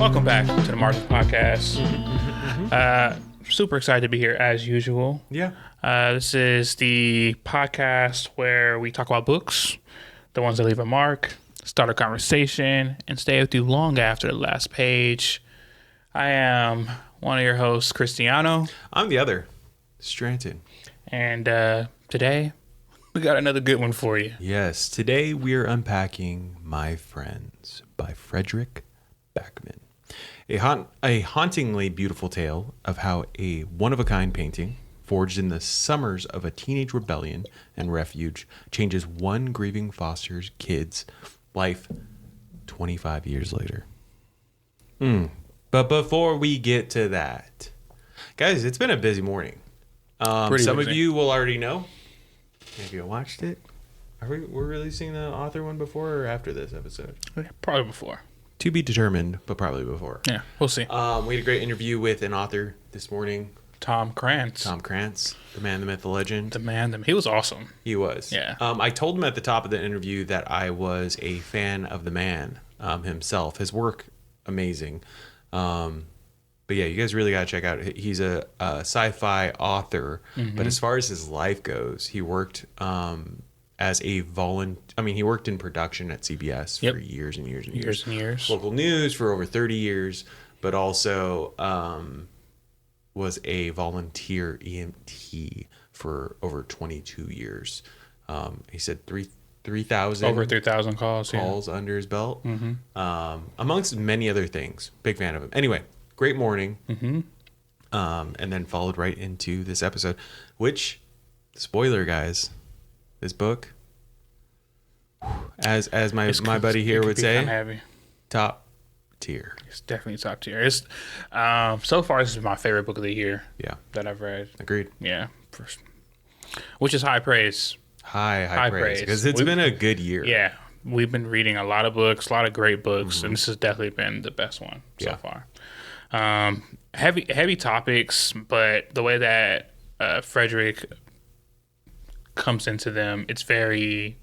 Welcome back to the Margin Podcast. Super excited to be here as usual. Yeah. This is the podcast where we talk about books, the ones that leave a mark, start a conversation, and stay with you long after the last page. I am one of your hosts, Cristiano. I'm the other, Stranton. And today, we got another good one for you. Yes, today we're unpacking My Friends by Fredrik Backman. A hauntingly beautiful tale of how a one-of-a-kind painting, forged in the summers of a teenage rebellion and refuge, changes one grieving foster kid's life 25 years later. But before we get to that, guys, it's been a busy morning. Some busy. of you will already know. Have you watched it? We're releasing the author one before or after this episode? Probably before. To be determined, but probably before. Yeah, we'll see. We had a great interview with an author this morning. Tom Krantz. Tom Krantz, the man, the myth, the legend. The man, he was awesome. He was. Yeah. I told him at the top of the interview that I was a fan of the man himself. His work, amazing. But yeah, you guys really got to check out. He's a sci-fi author, but as far as his life goes, he worked as a he worked in production at CBS for years and years and years. Years. Local news for over 30 years, but also was a volunteer EMT for over 22 years. He said 3,000 over 3,000 calls under his belt, amongst many other things. Big fan of him. Anyway, great morning, and then followed right into this episode, which, spoiler, guys, this book, as my buddy here would say, heavy. top tier. It's definitely top tier. It's so far this is my favorite book of the year. Yeah, that I've read. Agreed. Yeah, which is high praise. High praise, because it's been a good year. Yeah, we've been reading a lot of books, a lot of great books, and this has definitely been the best one so far. Heavy topics, but the way that Fredrik comes into them, it's very,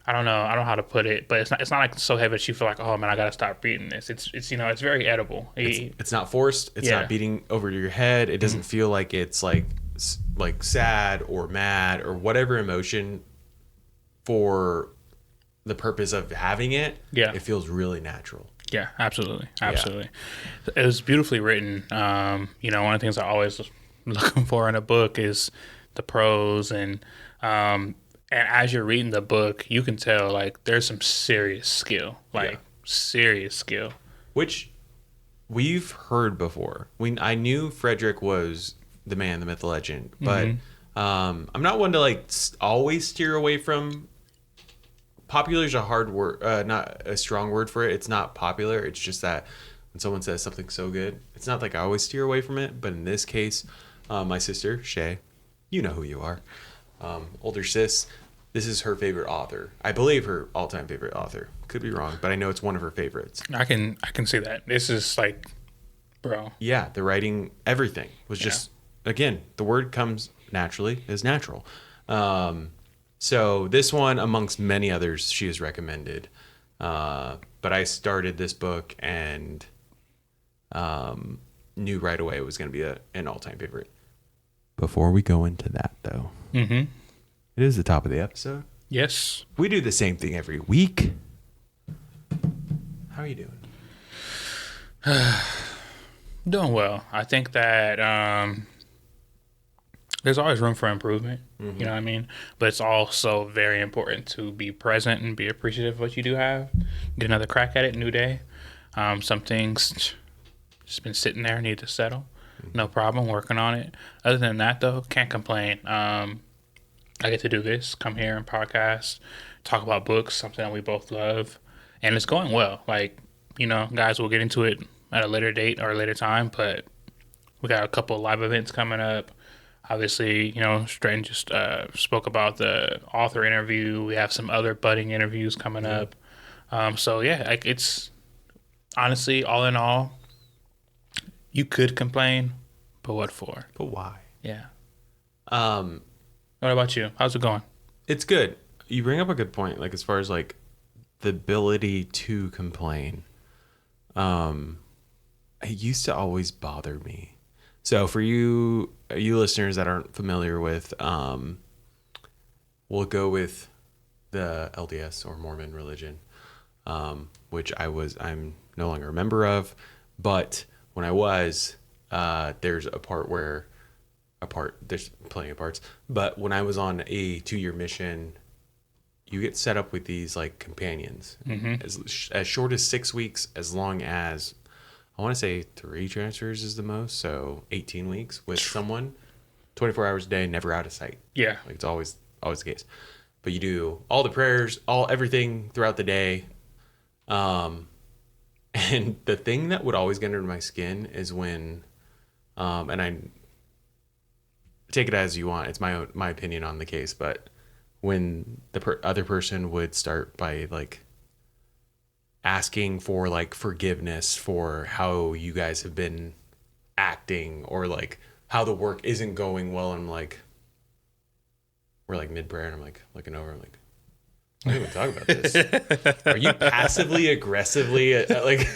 I don't know how to put it, but it's not like so heavy that you feel like, oh man, I gotta stop reading this. It's it's very edible. It's not forced. It's not beating over your head. It doesn't feel like it's like sad or mad or whatever emotion for the purpose of having it. Yeah, it feels really natural. Yeah, absolutely. It was beautifully written. One of the things I always looking for in a book is the prose, and as you're reading the book, you can tell like there's some serious skill, which we've heard before. I knew Fredrik was the man, the myth, the legend, but I'm not one to always steer away from. Popular is a hard word, not a strong word for it. It's not popular. It's just that when someone says something so good, it's not like I always steer away from it. But in this case, my sister, Shay, you know who you are, older sis, this is her favorite author. I believe her all-time favorite author. Could be wrong, but I know it's one of her favorites. I can see that. This is bro. Yeah, the writing, everything was just, again, the word comes naturally, is natural. So this one, amongst many others, she has recommended. But I started this book and knew right away it was going to be an all-time favorite. Before we go into that, though, it is the top of the episode. Yes. We do the same thing every week. How are you doing? Doing well. I think that there's always room for improvement. You know what I mean? But it's also very important to be present and be appreciative of what you do have. Get another crack at it, new day. Some things just been sitting there, need to settle. No problem, working on it. Other than that, though, can't complain. I get to do this, come here and podcast, talk about books, something that we both love. And it's going well. Guys, we'll get into it at a later date or a later time, but we got a couple of live events coming up. Obviously, Stratton just spoke about the author interview. We have some other budding interviews coming up. It's honestly, all in all, you could complain, but what for? But why? Yeah. What about you? How's it going? It's good. You bring up a good point, as far as the ability to complain. it used to always bother me. So for you listeners that aren't familiar with, we'll go with the LDS or Mormon religion, which I'm no longer a member of. But when I was, there's there's plenty of parts. But when I was on a 2-year mission, you get set up with these like companions, as short as 6 weeks, as long as I want to say 3 transfers is the most. So 18 weeks with someone, 24 hours a day, never out of sight. Yeah. Like it's always the case. But you do all the prayers, everything throughout the day. And the thing that would always get under my skin is when, and I take it as you want. It's my opinion on the case, but when the other person would start by like asking for like forgiveness for how you guys have been acting, or like how the work isn't going well, and I'm like, we're like mid prayer, and I'm like looking over, I'm like, I didn't even talk about this. Are you passively aggressively like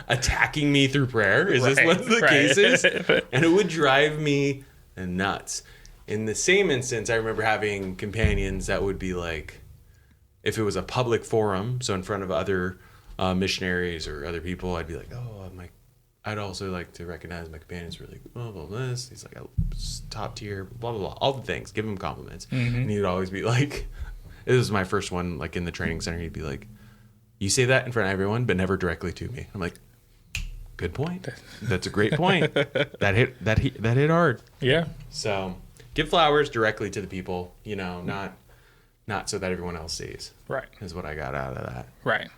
attacking me through prayer? Is this what the case is? And it would drive me nuts. In the same instance, I remember having companions that would be like, if it was a public forum, so in front of other missionaries or other people, I'd be like, I'd also like to recognize my companions really blah blah blah. He's like top tier, blah blah blah, all the things. Give him compliments, and he'd always be like, "This was my first one, like in the training center." He'd be like, "You say that in front of everyone, but never directly to me." I'm like, "Good point. That's a great point. That hit hard." Yeah. So give flowers directly to the people, not so that everyone else sees. Right. Is what I got out of that. Right.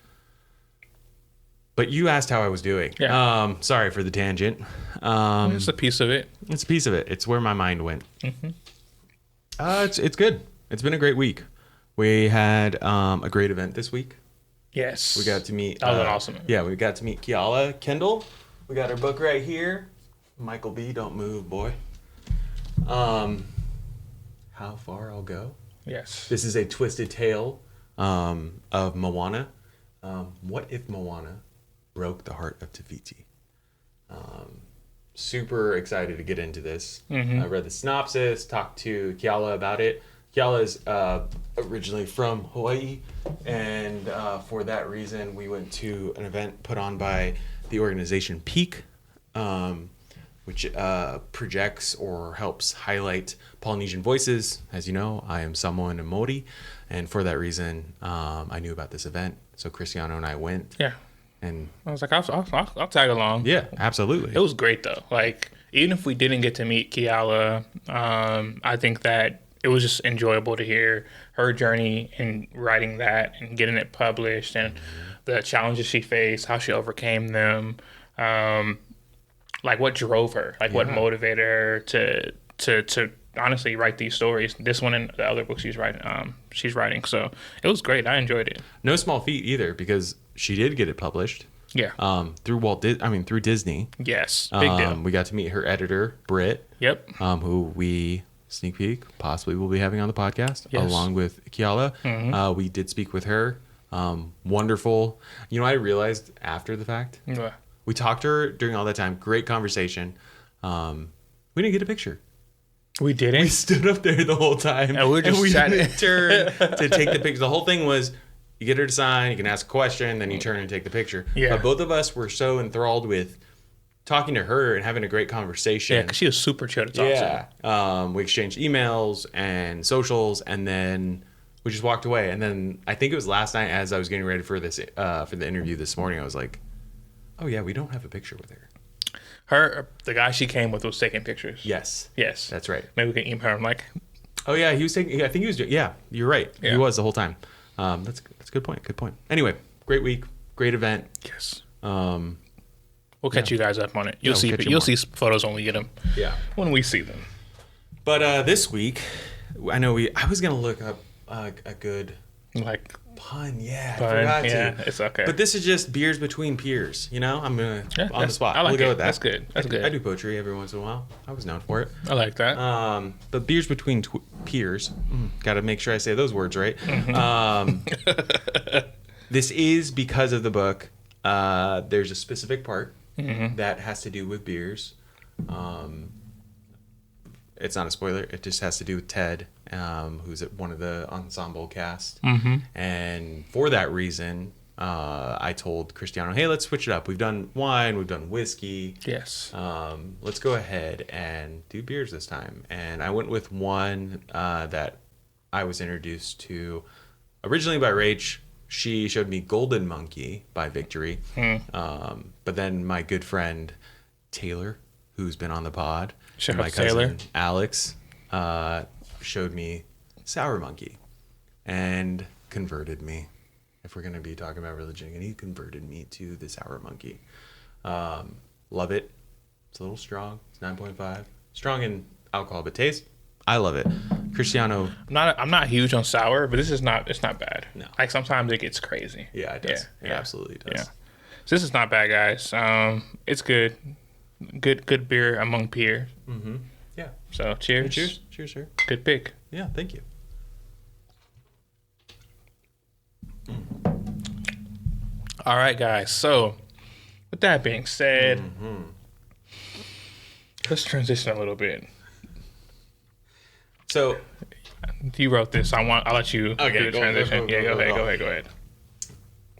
But you asked how I was doing. Yeah. Sorry for the tangent. It's a piece of it. It's a piece of it. It's where my mind went. It's good. It's been a great week. We had a great event this week. Yes. We got to meet. That was an awesome event. Yeah, we got to meet Kiala Kendall. We got her book right here. Michael B. Don't move, boy. How far I'll go. Yes. This is a twisted tale of Moana. What if Moana broke the heart of Tafiti? Super excited to get into this. I read the synopsis, talked to Kiala about it. Kiala is originally from Hawaii, and for that reason, we went to an event put on by the organization Peak, which projects or helps highlight Polynesian voices. As you know, I am Samoan and Maori, and for that reason, I knew about this event. So Cristiano and I went. Yeah. And I was like, I'll tag along. Yeah, absolutely. It was great though. Like, even if we didn't get to meet Kiala, I think that it was just enjoyable to hear her journey in writing that and getting it published, and the challenges she faced, how she overcame them, like what drove her, like what motivated her to honestly write these stories. This one and the other books she's writing. So it was great. I enjoyed it. No small feat either, because she did get it published. Yeah. Through Disney. Yes. Big deal. We got to meet her editor, Britt. Yep. Who we, sneak peek, possibly will be having on the podcast, along with Kiala. We did speak with her. Wonderful. I realized after the fact, we talked to her during all that time. Great conversation. We didn't get a picture. We didn't? We stood up there the whole time. And we didn't turn to take the picture. The whole thing was, you get her to sign, you can ask a question, then you turn and take the picture. Yeah. But both of us were so enthralled with talking to her and having a great conversation. Yeah, because she was super chill to talk to. Yeah. We exchanged emails and socials, and then we just walked away. And then I think it was last night, as I was getting ready for this for the interview this morning, I was like, oh yeah, we don't have a picture with her. The guy she came with was taking pictures. Yes. That's right. Maybe we can email her. I'm like, oh yeah, he was taking. I think he was. Yeah, you're right. Yeah. He was the whole time. That's a good point. Good point. Anyway, great week, great event. Yes. We'll catch you guys up on it. You'll see photos when we get them. Yeah. When we see them. But this week, I was gonna look up a good pun. Yeah, I forgot to. Yeah, it's okay. But this is just beers between peers. I'm gonna on the spot. I like we'll go with that. That's good. That's good. I do poetry every once in a while. I was known for it. I like that. But beers between peers. Got to make sure I say those words right. This is because of the book. There's a specific part that has to do with beers. It's not a spoiler. It just has to do with Ted, who's one of the ensemble cast. And for that reason, I told Cristiano, hey, let's switch it up. We've done wine, we've done whiskey. Yes. Let's go ahead and do beers this time. And I went with one that I was introduced to originally by Rach. She showed me Golden Monkey by Victory. But then my good friend Taylor, who's been on the pod, Shout my out to Taylor. cousin Alex, showed me Sour Monkey and converted me. If we're going to be talking about religion, and he converted me to the Sour Monkey. Love it. It's a little strong. It's 9.5. Strong in alcohol, but taste, I love it. Cristiano. I'm not huge on sour, but it's not bad. No. Like sometimes it gets crazy. Yeah, it does. It absolutely does. Yeah. So this is not bad, guys. It's good. Good beer among peers. Yeah. So cheers. Cheers. Cheers, sir. Good pick. Yeah, thank you. All right, guys. So with that being said, let's transition a little bit. So You wrote this. I'll let you do the transition. go ahead.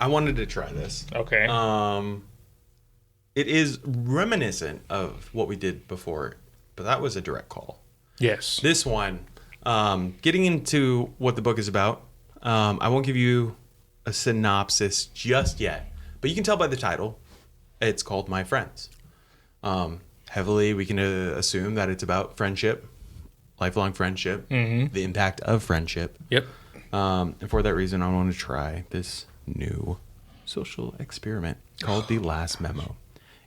I wanted to try this. Okay. It is reminiscent of what we did before, but that was a direct call. Yes. This one, getting into what the book is about, I won't give you a synopsis just yet, but you can tell by the title. It's called My Friends. Heavily, we can assume that it's about friendship, lifelong friendship, the impact of friendship. Yep. And for that reason, I want to try this new social experiment called the Last Memo.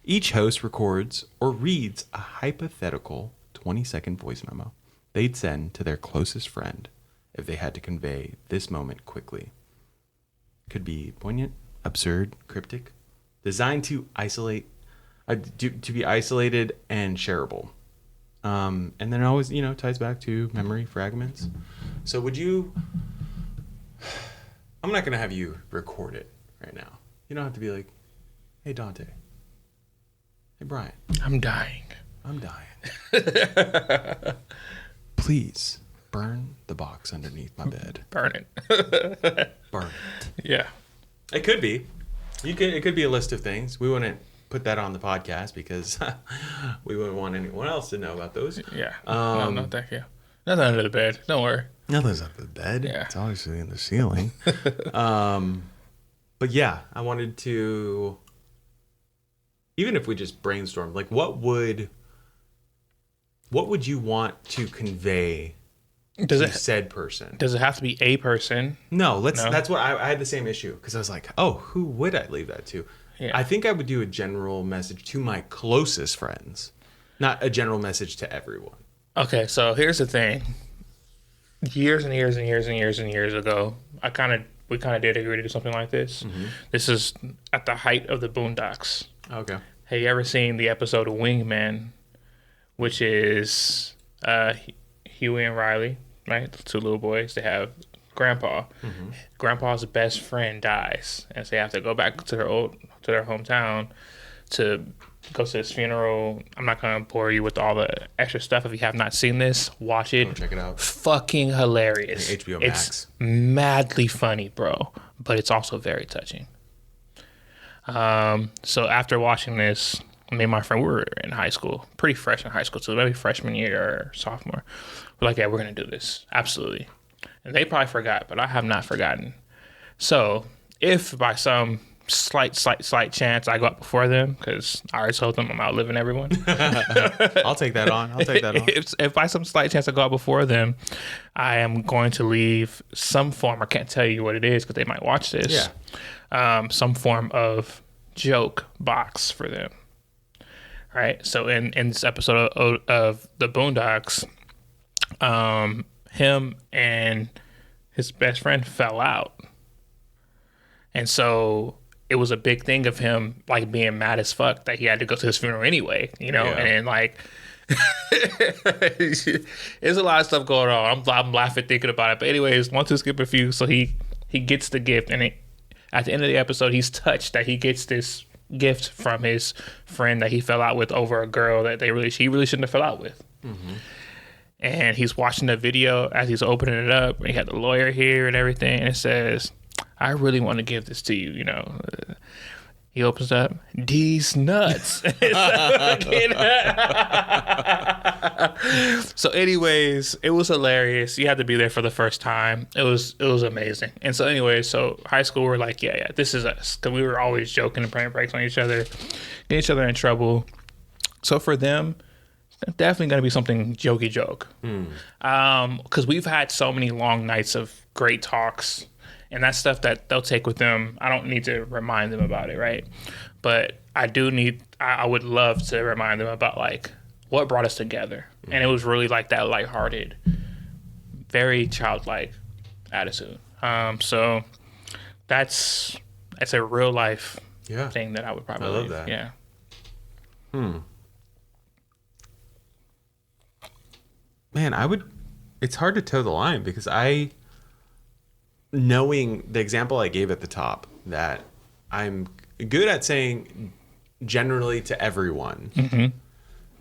Each host records or reads a hypothetical 20-second voice memo they'd send to their closest friend if they had to convey this moment quickly. Could be poignant, absurd, cryptic, designed to be isolated and shareable. And then it always, ties back to memory fragments. So I'm not going to have you record it right now. You don't have to be like, hey, Dante. Hey, Brian. I'm dying. Please burn the box underneath my bed. Burn it. Burn it. Yeah. It could be. It could be a list of things. We wouldn't put that on the podcast because we wouldn't want anyone else to know about those. Yeah. No, thank you. Nothing under the bed. Don't worry. Nothing's under the bed. Yeah. It's obviously in the ceiling. But yeah, I wanted to, even if we just brainstorm, like what would you want to convey to said person? Does it have to be a person? No, that's what I had the same issue because I was like, oh, who would I leave that to? Yeah. I think I would do a general message to my closest friends, not a general message to everyone. Okay, so here's the thing. Years and years and years and years and years ago, we kind of did agree to do something like this. This is at the height of the Boondocks. Okay. Have you ever seen the episode of Wingman, which is Huey and Riley, right? The two little boys. They have Grandpa. Grandpa's best friend dies, and so they have to go back to their hometown to go to his funeral. I'm not gonna bore you with all the extra stuff. If you have not seen this, watch it. Go check it out. Fucking hilarious. HBO Max. It's madly funny, bro, but it's also very touching. So after watching this, me and my friend, we were in high school, pretty fresh in high school, so maybe freshman year or sophomore. We're like, yeah, we're gonna do this, absolutely. And they probably forgot, but I have not forgotten. So if by some slight chance I go up before them, because I already told them I'm outliving everyone. I'll take that on. If by some slight chance I go out before them, I am going to leave some form. I can't tell you what it is because they might watch this. Yeah. Some form of joke box for them. Right. So in this episode of the Boondocks, him and his best friend fell out, and so it was a big thing of him like being mad as fuck that he had to go to his funeral anyway, Yeah. And then like there's a lot of stuff going on. I'm laughing thinking about it, but anyways, want to skip a few. So he gets the gift, and at the end of the episode, he's touched that he gets this gift from his friend that he fell out with over a girl that he really shouldn't have fell out with. Mm-hmm. And he's watching the video as he's opening it up. And he had the lawyer here and everything. And it says, I really want to give this to you, you know. He opens up, D's nuts. So anyways, it was hilarious. You had to be there for the first time. It was amazing. And so anyways, so high school, we're like, yeah, this is us. Because we were always joking and playing pranks on each other, getting each other in trouble. So for them, it's definitely going to be something jokey joke. Because we've had so many long nights of great talks. And that's stuff that they'll take with them. I don't need to remind them about it, right? But I would love to remind them about, like, what brought us together. Mm-hmm. And it was really, like, that lighthearted, very childlike attitude. So that's a real life thing that I would probably love that. Yeah. Man, it's hard to toe the line because knowing the example I gave at the top, that I'm good at saying generally to everyone,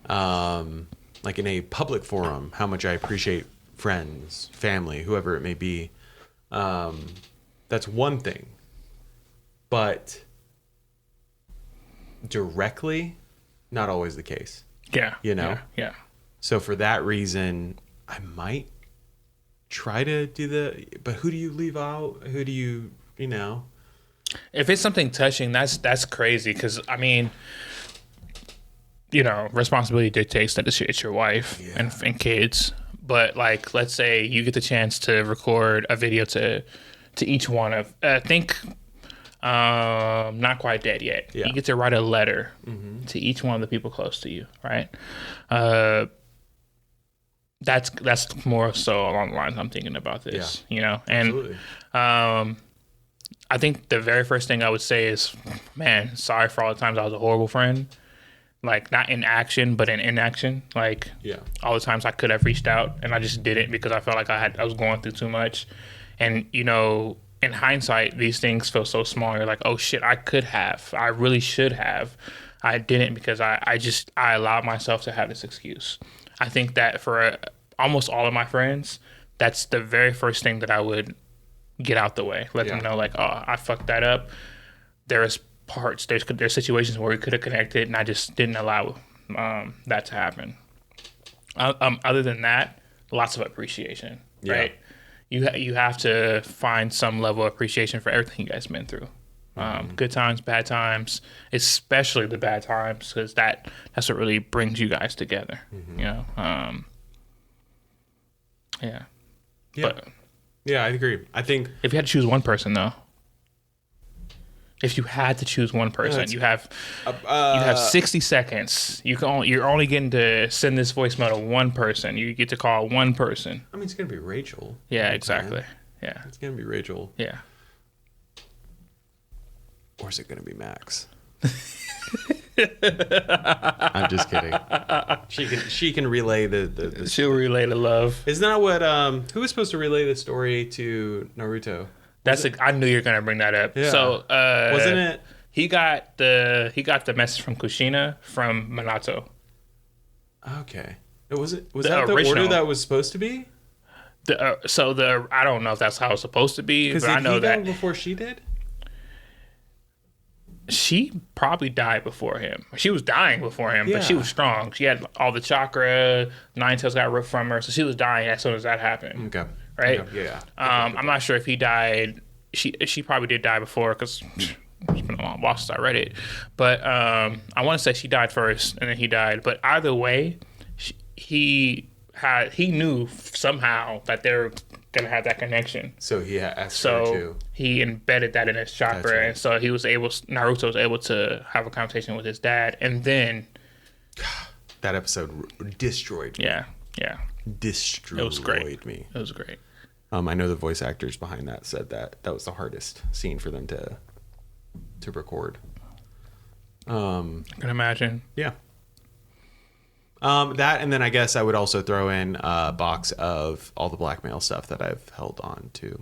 like in a public forum, how much I appreciate friends, family, whoever it may be. That's one thing. But directly, not always the case. Yeah. You know? Yeah. So for that reason, I might try to do but who do you leave out? Who do you know? If it's something touching, that's crazy. Because I mean, you know, responsibility dictates that it's your wife and kids. But like, let's say you get the chance to record a video to each one of, I think, not quite dead yet. Yeah. You get to write a letter to each one of the people close to you, right? That's more so along the lines I'm thinking about this, you know? And I think the very first thing I would say is, man, sorry for all the times I was a horrible friend. Like, not in action, but in inaction. Like, all the times I could have reached out and I just didn't because I felt like I was going through too much. And, you know, in hindsight, these things feel so small. You're like, oh shit, I could have. I really should have. I didn't because I allowed myself to have this excuse. I think that for almost all of my friends, that's the very first thing that I would get out the way. Let them know, like, oh, I fucked that up. There's situations where we could have connected, and I just didn't allow that to happen. Other than that, lots of appreciation, right? You have to find some level of appreciation for everything you guys been through. Good times, bad times, especially the bad times, because that's what really brings you guys together. You know, But I agree. I think if you had to choose one person, though, if you had to choose one person, you have 60 seconds. You're only getting to send this voicemail to one person. You get to call one person. I mean, it's gonna be Rachel. Yeah, exactly. Yeah, it's gonna be Rachel. Yeah. Or is it going to be Max? I'm just kidding. She can relay the she'll relay the love. Isn't that what who was supposed to relay the story to Naruto? I knew you were going to bring that up. Yeah. So wasn't it? He got the message from Kushina from Minato. Okay. Was that the order that was supposed to be? I don't know if that's how it's supposed to be, but I know that before she did. She probably died before him. She was dying before him, but she was strong. She had all the chakra. Nine Tails got ripped from her, so she was dying as soon as that happened. Okay. Right? Okay. Yeah. I'm not sure if he died. She probably did die before because it's been a long while since I read it. But I want to say she died first, and then he died. But either way, he knew somehow that they were gonna have that connection. So he asked her to. He embedded that in his chakra, right. And so Naruto was able to have a conversation with his dad, and then that episode destroyed me. Yeah. Destroyed it was great. me. It was great. I know the voice actors behind that said that was the hardest scene for them to record. I can imagine. Yeah. That, and then I guess I would also throw in a box of all the blackmail stuff that I've held on to.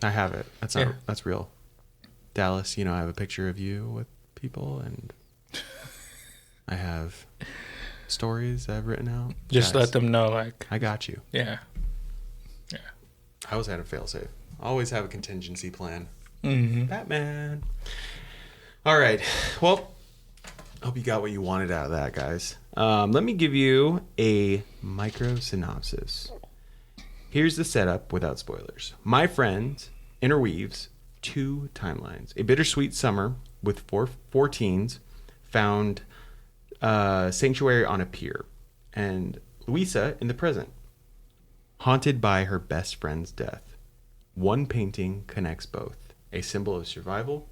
I have it. That's real. Dallas, I have a picture of you people, and I have stories I've written out. Just let them know, like, I got you. Yeah. I always had a fail-safe. Always have a contingency plan. Mm-hmm. Batman. All right. Well, hope you got what you wanted out of that, guys. Let me give you a micro synopsis. Here's the setup without spoilers. My Friend interweaves two timelines. A bittersweet summer with four teens found sanctuary on a pier, and Louisa in the present, haunted by her best friend's death. One painting connects both, a symbol of survival,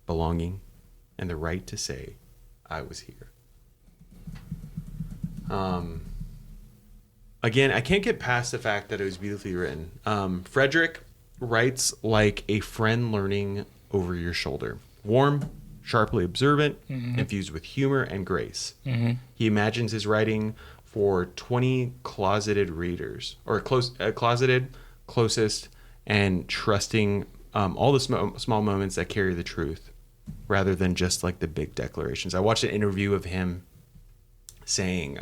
belonging, and the right to say, I was here. Again, I can't get past the fact that it was beautifully written. Fredrik writes like a friend learning over your shoulder. Warm, sharply observant, infused with humor and grace. He imagines his writing for 20 closeted readers, or closeted, closest, and trusting all the small moments that carry the truth, rather than just like the big declarations. I watched an interview of him saying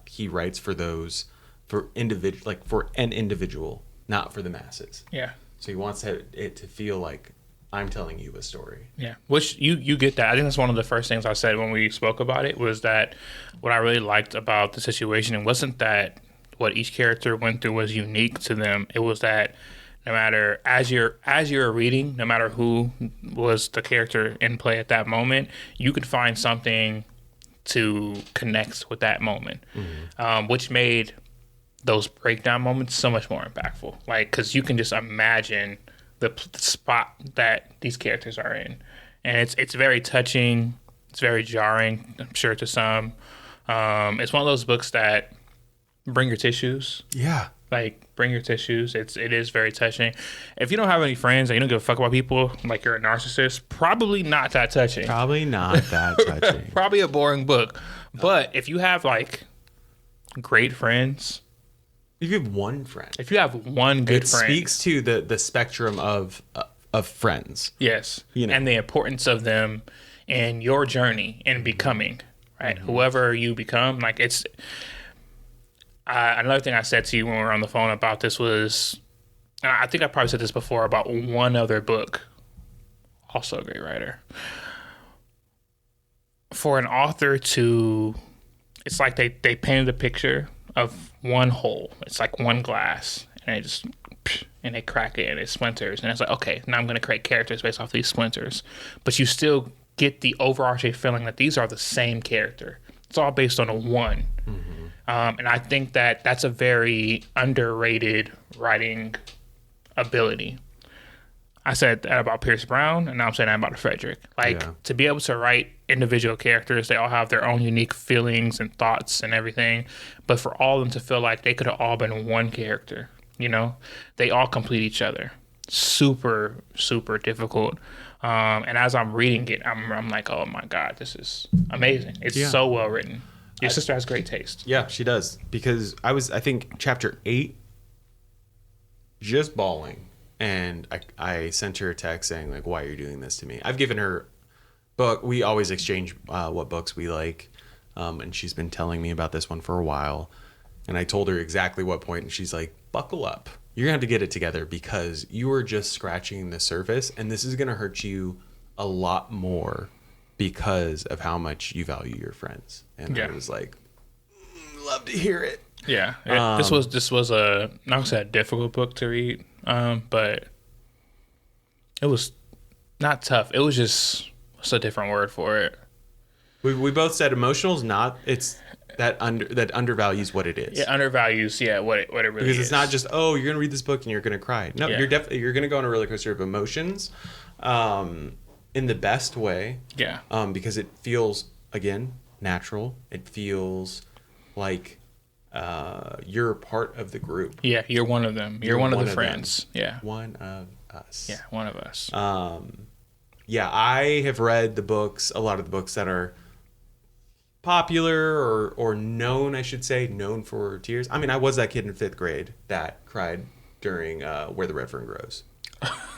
he writes for those, for an individual, not for the masses. Yeah. So he wants it to feel like I'm telling you a story. Yeah, which you get that. I think that's one of the first things I said when we spoke about it, was that what I really liked about the situation, it wasn't that what each character went through was unique to them. It was that no matter, as you're reading, no matter who was the character in play at that moment, you could find something to connect with that moment, which made those breakdown moments so much more impactful. Like, because you can just imagine the spot that these characters are in, and it's very touching. It's very jarring, I'm sure, to some. It's one of those books that bring your tissues. Yeah. Like, bring your tissues. It is very touching. If you don't have any friends and you don't give a fuck about people, like you're a narcissist, probably not that touching. Probably not that touching. Probably a boring book. But if you have like great friends, if you have one friend, if you have one good friend, it speaks to the spectrum of friends. Yes, you know, and the importance of them in your journey in becoming, right? Whoever you become, like it's. Another thing I said to you when we were on the phone about this was, I think I probably said this before about one other book, also a great writer. For an author to, it's like they painted a picture of one hole. It's like one glass, and they crack it and it splinters, and it's like, okay, now I'm going to create characters based off these splinters, but you still get the overarching feeling that these are the same character. It's all based on a one. And I think that that's a very underrated writing ability. I said that about Pierce Brown, and now I'm saying that about Fredrik. Like, to be able to write individual characters, they all have their own unique feelings and thoughts and everything, but for all of them to feel like they could have all been one character, you know? They all complete each other. Super, super difficult. And as I'm reading it, I'm like, oh my God, this is amazing. It's so well written. Your sister has great taste. Yeah, she does. Because I think, chapter 8, just bawling. And I sent her a text saying, like, why are you doing this to me? I've given her book. We always exchange what books we like. And she's been telling me about this one for a while. And I told her exactly what point. And she's like, buckle up. You're going to have to get it together because you are just scratching the surface. And this is going to hurt you a lot more because of how much you value your friends. And I was like, love to hear it. Yeah. This was a, not gonna say a difficult book to read, but it was not tough. It was just, what's a different word for it? We both said emotional is not, it's that undervalues what it is. Yeah, undervalues, what it really is. Because it's not just, oh, you're going to read this book and you're going to cry. No, you're going to go on a roller coaster of emotions. In the best way. Yeah. Because it feels, again, natural. It feels like you're a part of the group. Yeah, you're one of them. You're one of the friends. Yeah. One of us. Yeah, one of us. Yeah, I have read a lot of the books that are popular or known, I should say, known for tears. I mean, I was that kid in 5th grade that cried during Where the Red Fern Grows.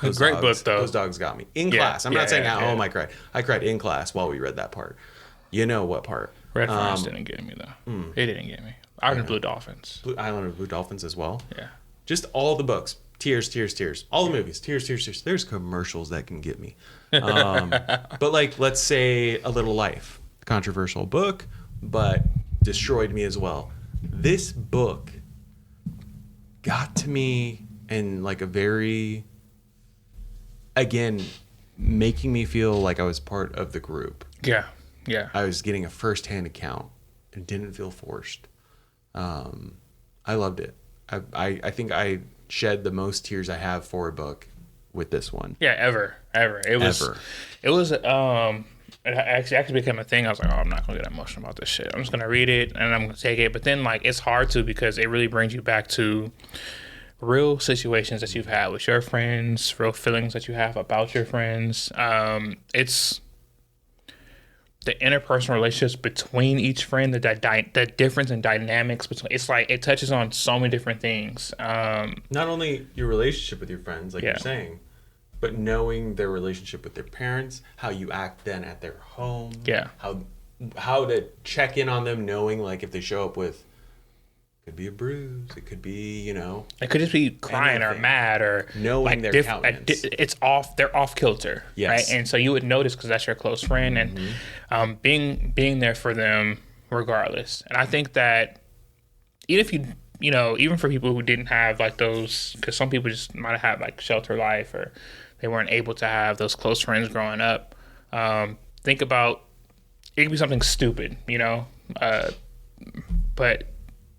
Great book, though. Those dogs got me. In class. I'm not saying at home I cried. I cried in class while we read that part. You know what part. Red Ferns didn't get me, though. It didn't get me. Island of Blue Dolphins. Island of Blue Dolphins as well. Yeah. Just all the books. Tears, tears, tears. All the movies. Tears, tears, tears. There's commercials that can get me. But like, let's say A Little Life. Controversial book, but destroyed me as well. This book got to me in like a very, again, making me feel like I was part of the group. Yeah. Yeah. I was getting a first-hand account and didn't feel forced. I loved it. I think I shed the most tears I have for a book with this one. Yeah, ever. It was it actually became a thing. I was like, oh, I'm not gonna get emotional about this shit. I'm just gonna read it and I'm gonna take it. But then like it's hard to, because it really brings you back to real situations that you've had with your friends, real feelings that you have about your friends. It's the interpersonal relationships between each friend, the difference in dynamics between. It's like it touches on so many different things. Not only your relationship with your friends, like you're saying, but knowing their relationship with their parents, how you act then at their home, how to check in on them, knowing like if they show up with, it could be a bruise, it could be, it could just be crying or mad or knowing like their countenance. It's off. They're off kilter, right? And so you would notice because that's your close friend, and being there for them regardless. And I think that even if even for people who didn't have like those, because some people just might have had like shelter life or they weren't able to have those close friends growing up. Think about, it could be something stupid, but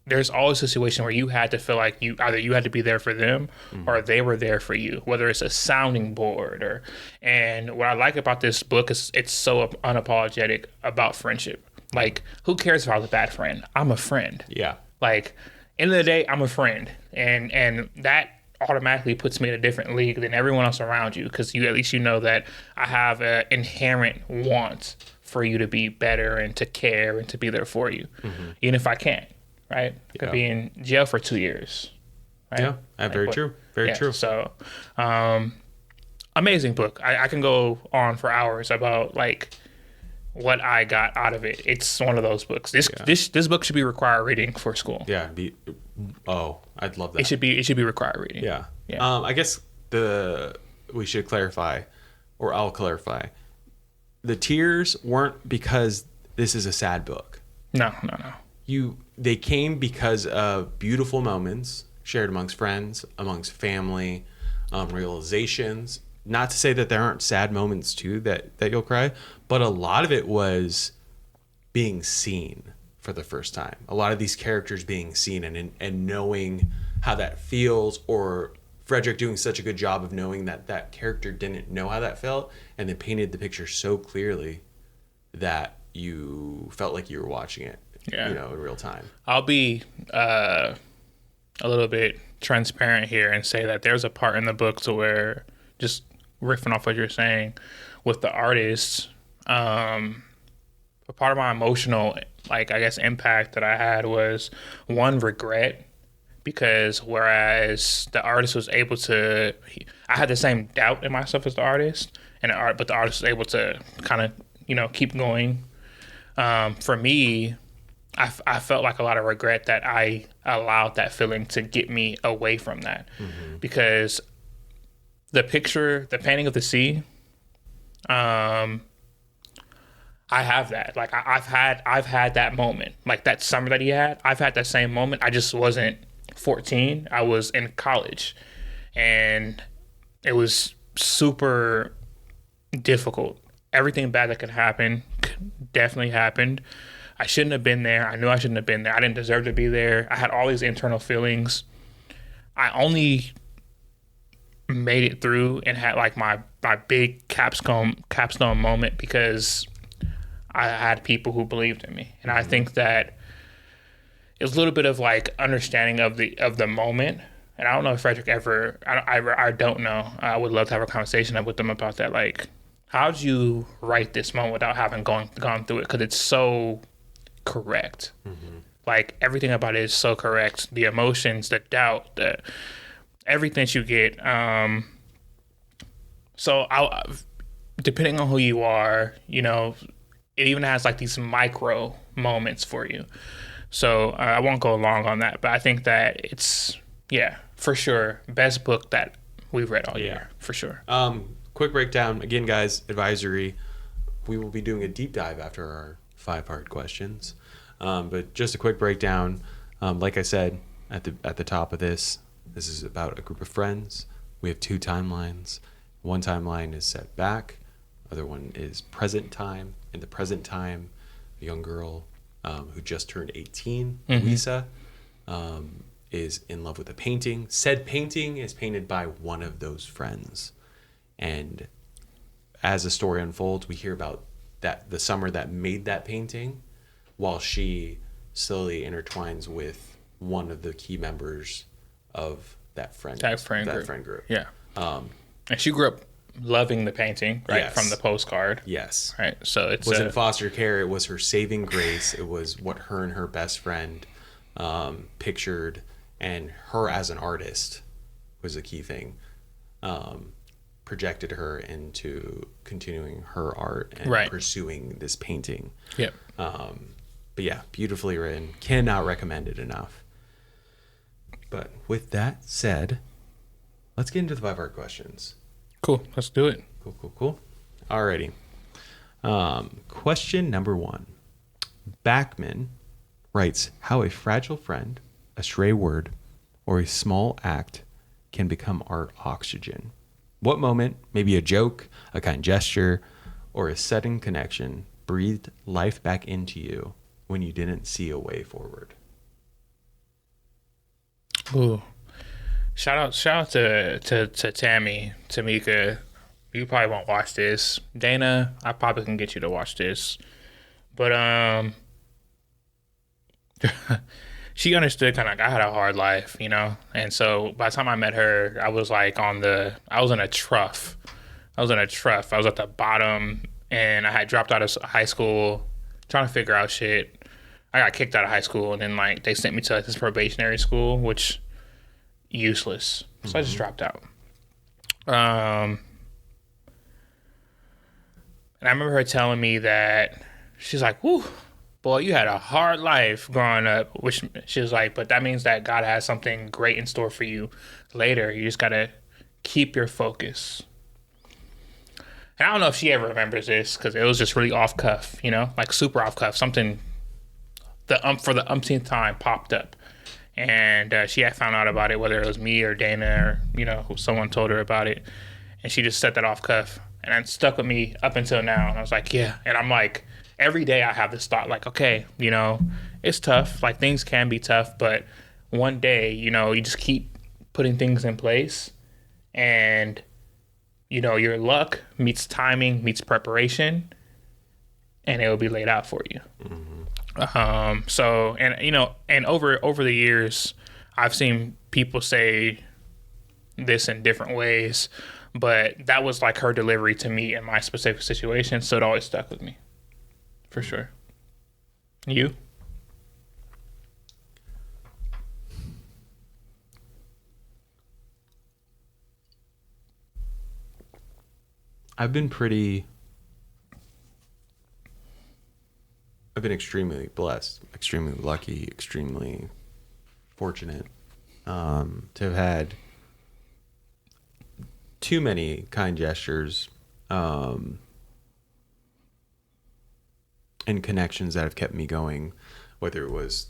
there's always a situation where you had to feel like you had to be there for them or they were there for you, whether it's a sounding board and what I like about this book is it's so unapologetic about friendship. Like, who cares if I was a bad friend? I'm a friend. Yeah. Like, end of the day, I'm a friend. And that automatically puts me in a different league than everyone else around you, because at least you know that I have an inherent want for you to be better and to care and to be there for you, even if I can't. Right? I could be in jail for 2 years. Right? Yeah, very true. Very true. So, amazing book. I can go on for hours about like what I got out of it. It's one of those books. This book should be required reading for school. Yeah. I'd love that. It should be required reading. Yeah. I guess we should clarify, or I'll clarify. The tears weren't because this is a sad book. No. They came because of beautiful moments shared amongst friends, amongst family, realizations. Not to say that there aren't sad moments too that you'll cry, but a lot of it was being seen for the first time. A lot of these characters being seen and knowing how that feels, or Fredrik doing such a good job of knowing that character didn't know how that felt, and then painted the picture so clearly that you felt like you were watching it. In real time. I'll be a little bit transparent here and say that there's a part in the book to where, just riffing off what you're saying, with the artists, a part of my emotional, like, I guess, impact that I had was, one, regret, because whereas the artist was able to, I had the same doubt in myself as the artist, but the artist was able to kind of, keep going. For me, I felt like a lot of regret that I allowed that feeling to get me away from that, because the painting of the sea, I have that. Like I've had that moment, like that summer that he had. I've had that same moment. I just wasn't 14. I was in college, and it was super difficult. Everything bad that could happen definitely happened. I shouldn't have been there. I knew I shouldn't have been there. I didn't deserve to be there. I had all these internal feelings. I only made it through and had like my big capstone moment because I had people who believed in me. And I think that it was a little bit of like understanding of the moment. And I don't know if Fredrik I don't know. I would love to have a conversation with them about that. Like, how'd you write this moment without having gone through it? Because it's so correct. Like, everything about it is so correct. The emotions, the doubt, everything that you get. So depending on who you are, it even has like these micro moments for you. So I won't go long on that, but I think that it's, yeah, for sure, best book that we've read all year, for sure. Quick breakdown again, guys. Advisory. We will be doing a deep dive after our 5-part questions, but just a quick breakdown. Like I said at the top of this is about a group of friends. We have 2 timelines. One timeline is set back. Other one is present time. In the present time, a young girl who just turned 18, Lisa, is in love with a painting. Said painting is painted by one of those friends. And as the story unfolds, we hear about the summer that made that painting, while she slowly intertwines with one of the key members of that friend group. Yeah. And she grew up loving the painting, right? Yes. From the postcard. Yes. Right. So it was in foster care. It was her saving grace. It was what her and her best friend pictured, and her as an artist was a key thing. Projected her into continuing her art and pursuing this painting. Yep. But yeah, beautifully written. Cannot recommend it enough. But with that said, let's get into the 5-part questions. Cool. Let's do it. Cool. Alrighty. Question number 1. Backman writes how a fragile friend, a stray word, or a small act can become art oxygen. What moment, maybe a joke, a kind gesture, or a sudden connection breathed life back into you when you didn't see a way forward? Ooh. Shout out to Tammy, Tamika. You probably won't watch this. Dana, I probably can get you to watch this. But she understood kind of like I had a hard life, And so by the time I met her, I was like I was in a trough. I was at the bottom, and I had dropped out of high school trying to figure out shit. I got kicked out of high school, and then like they sent me to this probationary school, which useless. So I just dropped out. And I remember her telling me that she's like, "Whew, boy, you had a hard life growing up," which she was like, "But that means that God has something great in store for you later. You just gotta keep your focus." And I don't know if she ever remembers this because it was just really off cuff, like super off cuff. Something for the umpteenth time popped up, and she had found out about it, whether it was me or Dana or someone told her about it, and she just set that off cuff, and it stuck with me up until now. And I was like, yeah, and I'm like, every day I have this thought, like, okay, it's tough, like things can be tough, but one day, you just keep putting things in place, and your luck meets timing, meets preparation, and it will be laid out for you. So, and over the years, I've seen people say this in different ways, but that was like her delivery to me in my specific situation. So it always stuck with me, for sure. You? I've been extremely blessed, extremely lucky, extremely fortunate to have had too many kind gestures and connections that have kept me going, whether it was,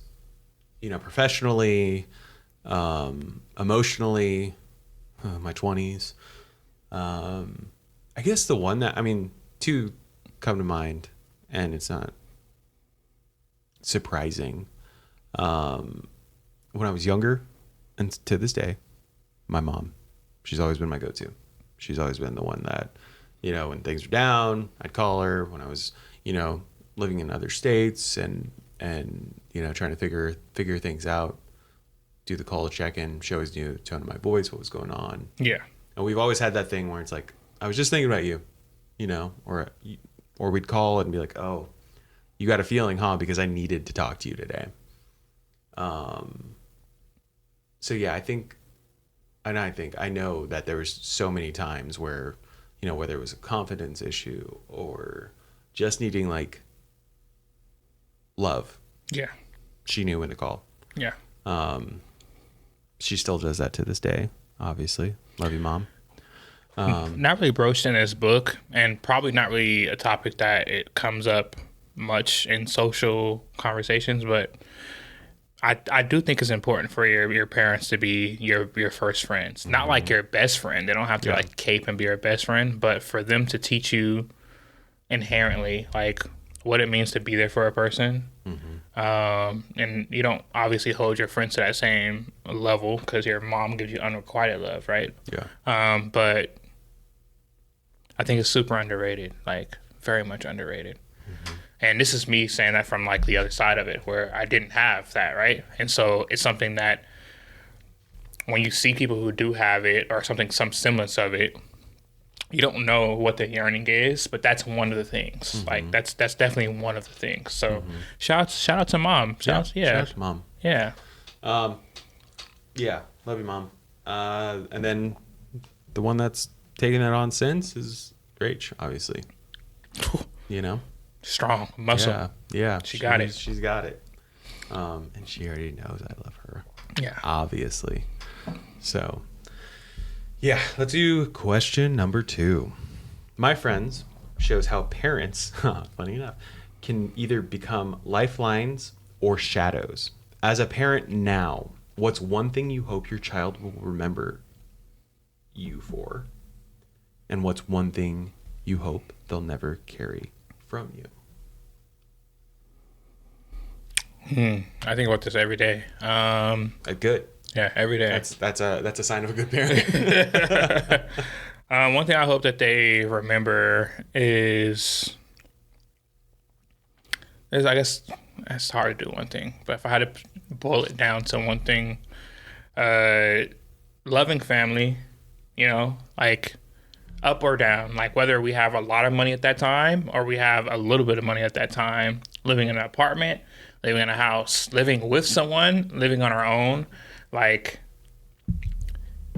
professionally, emotionally, my 20s. I guess the one that, two come to mind, and it's not surprising. When I was younger, and to this day, my mom, she's always been my go-to. She's always been the one that, when things are down, I'd call her. When I was, living in other states and trying to figure things out, do the call to check-in. She always knew the tone of my voice, what was going on. Yeah. And we've always had that thing where it's like, I was just thinking about you, or we'd call and be like, oh, you got a feeling, huh? Because I needed to talk to you today. So yeah, I know that there was so many times where you know, whether it was a confidence issue or just needing like love. Yeah. She knew when to call. Yeah. She still does that to this day, obviously. Love you, Mom. Not really broached in this book, and probably not really a topic that it comes up much in social conversations, but I do think it's important for your parents to be your first friends. Not like your best friend. They don't have to like cape and be your best friend, but for them to teach you inherently like what it means to be there for a person. And you don't obviously hold your friends to that same level because your mom gives you unrequited love, right? Yeah. But I think it's super underrated, like very much underrated. And this is me saying that from like the other side of it, where I didn't have that, right? And so it's something that when you see people who do have it or some semblance of it, you don't know what the yearning is, but that's one of the things. Like that's definitely one of the things. So shout out to Mom. Shout out to Mom. Yeah. Yeah. Love you, Mom. And then the one that's taken it on since is Rach, obviously. You know? Strong muscle. Yeah. She got it. She's got it. And she already knows I love her. Yeah. Obviously. So, yeah, let's do question number 2. My Friends shows how parents, funny enough, can either become lifelines or shadows. As a parent now, what's one thing you hope your child will remember you for? And what's one thing you hope they'll never carry from you? I think about this every day. Good. Yeah, every day. That's a sign of a good parent. One thing I hope that they remember is I guess it's hard to do one thing, but if I had to boil it down to one thing, loving family, you know, like up or down, like whether we have a lot of money at that time or we have a little bit of money at that time, living in an apartment, living in a house, living with someone, living on our own, like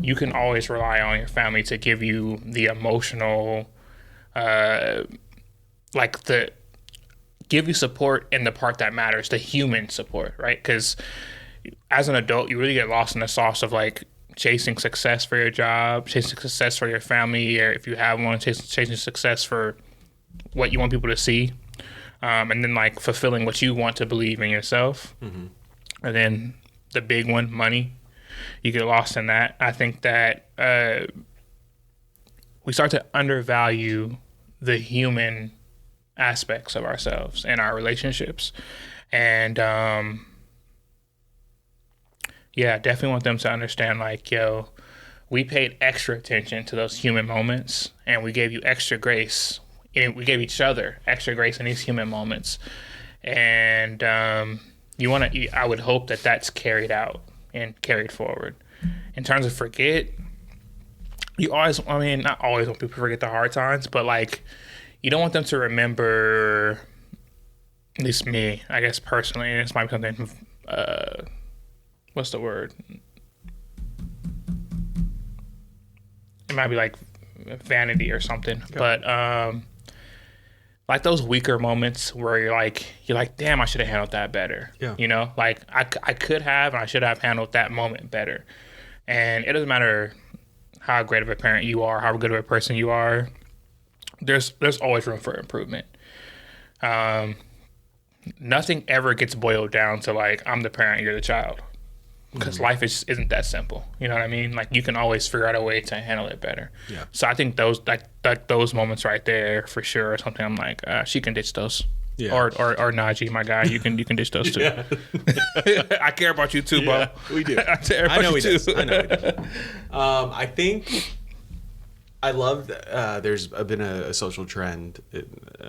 you can always rely on your family to give you the emotional, give you support in the part that matters, the human support, right? Because as an adult, you really get lost in the sauce of like chasing success for your job, chasing success for your family, or if you have one, chasing success for what you want people to see, and then like fulfilling what you want to believe in yourself. And then the big one, money. You get lost in that. I think that we start to undervalue the human aspects of ourselves and our relationships. And definitely want them to understand like, yo, we paid extra attention to those human moments and we gave you extra grace. And we gave each other extra grace in these human moments. And I would hope that that's carried out and carried forward. In terms of forget, not always want people to forget the hard times, but like you don't want them to remember, at least me, I guess personally, and this might be something, what's the word? It might be like vanity or something, but like those weaker moments where you're like, damn, I should have handled that better. Yeah. You know, like I could have, and I should have handled that moment better. And it doesn't matter how great of a parent you are, how good of a person you are. There's always room for improvement. Nothing ever gets boiled down to like, I'm the parent, you're the child. Because life isn't that simple. You know what I mean? Like you can always figure out a way to handle it better. Yeah. So I think those those moments right there for sure are something I'm like, she can ditch those. Yeah. Or Najee, my guy, you can ditch those too. Yeah. I care about you too, bro. We do. I know we do. I think I love there's been a social trend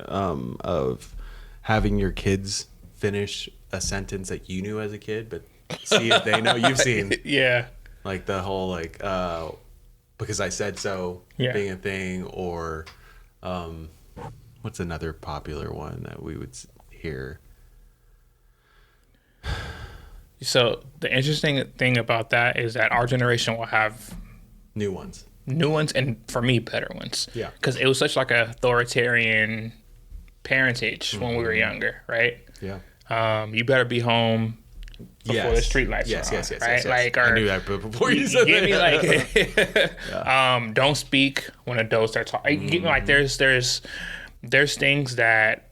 of having your kids finish a sentence that you knew as a kid, but see if they know you've seen. Yeah. Like the whole like because I said so being a thing, or what's another popular one that we would hear? So the interesting thing about that is that our generation will have new ones. new ones and for me better ones. Yeah. Because it was such like a authoritarian parentage when we were younger, right? Yeah. You beber be home before the street lights are on, right? Yes. Like, I knew that before you said get that. me like, don't speak when adults start talking. Get me like, there's things that,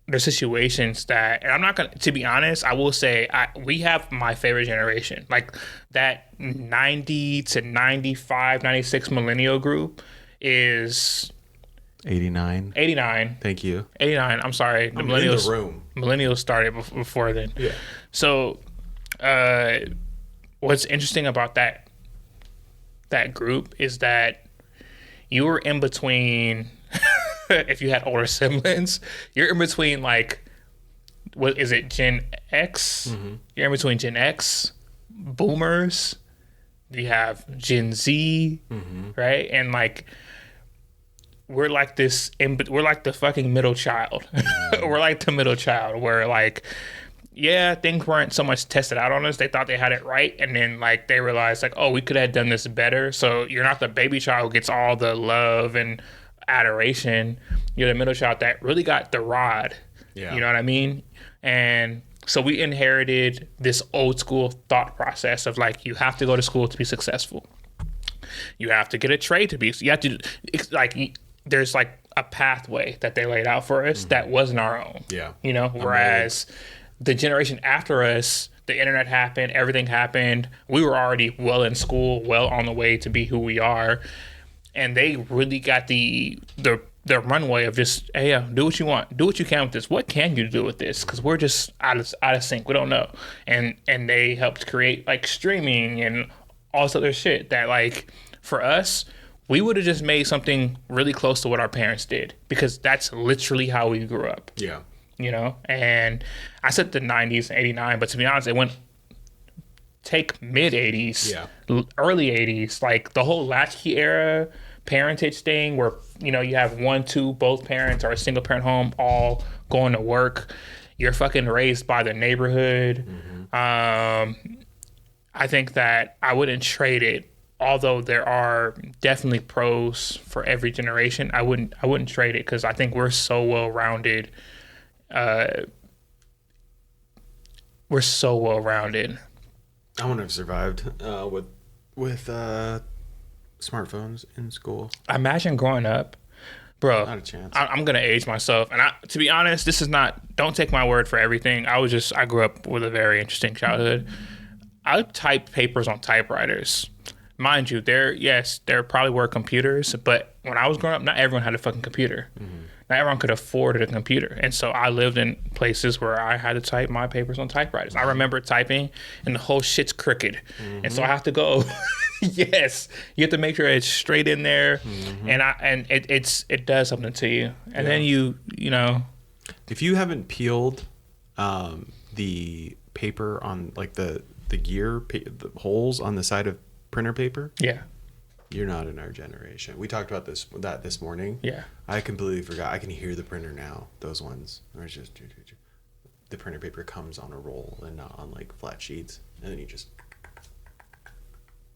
there's situations that, and I'm not gonna, to be honest, I will say we have my favorite generation, like that 90 to 95, 96 millennial group is 89. Thank you. 89. I'm sorry. I'm in the room. Millennials started before then. Yeah. So, what's interesting about that group is that you were in between. If you had older siblings, you're in between like, what is it, Gen X? You're in between Gen X, Boomers. You have Gen Z, right? And like, we're like this. We're like the fucking middle child. We're like the middle child where like, yeah, things weren't so much tested out on us. They thought they had it right, and then like they realized like, oh, we could have done this better. So you're not the baby child who gets all the love and adoration. You're the middle child that really got the rod. Yeah. You know what I mean? And so we inherited this old school thought process of like, you have to go to school to be successful. You have to get a trade to be. You have to, it's like, there's like a pathway that they laid out for us that wasn't our own. Yeah. You know, whereas the generation after us, the internet happened, everything happened. We were already well in school, well on the way to be who we are. And they really got the runway of just, hey, yeah, do what you want, do what you can with this. What can you do with this? Because we're just out of sync. We don't know. And they helped create like streaming and all this other shit that like for us, we would have just made something really close to what our parents did because that's literally how we grew up. Yeah. You know, and I said the 90s, 89, but to be honest, it went. Take mid 80s, early 80s, like the whole latchkey era parentage thing where, you know, you have one, two, both parents or a single parent home all going to work. You're fucking raised by the neighborhood. I think that I wouldn't trade it, although there are definitely pros for every generation. I wouldn't trade it because I think we're so well-rounded. We're so well-rounded. I wouldn't have survived with smartphones in school. Imagine growing up, bro. Not a chance. I'm gonna age myself, and to be honest, this is not. Don't take my word for everything. I grew up with a very interesting childhood. I typed papers on typewriters, mind you. There probably were computers, but when I was growing up, not everyone had a fucking computer. Not everyone could afford a computer. And so I lived in places where I had to type my papers on typewriters. I remember typing and the whole shit's crooked. And so I have to go, yes, you have to make sure it's straight in there. And it does something to you. And then you know. If you haven't peeled the paper on like the the holes on the side of printer paper. Yeah. You're not in our generation. We talked about this morning. Yeah. I completely forgot. I can hear the printer now. Those ones. Where it's just the printer paper comes on a roll and not on like flat sheets, and then you just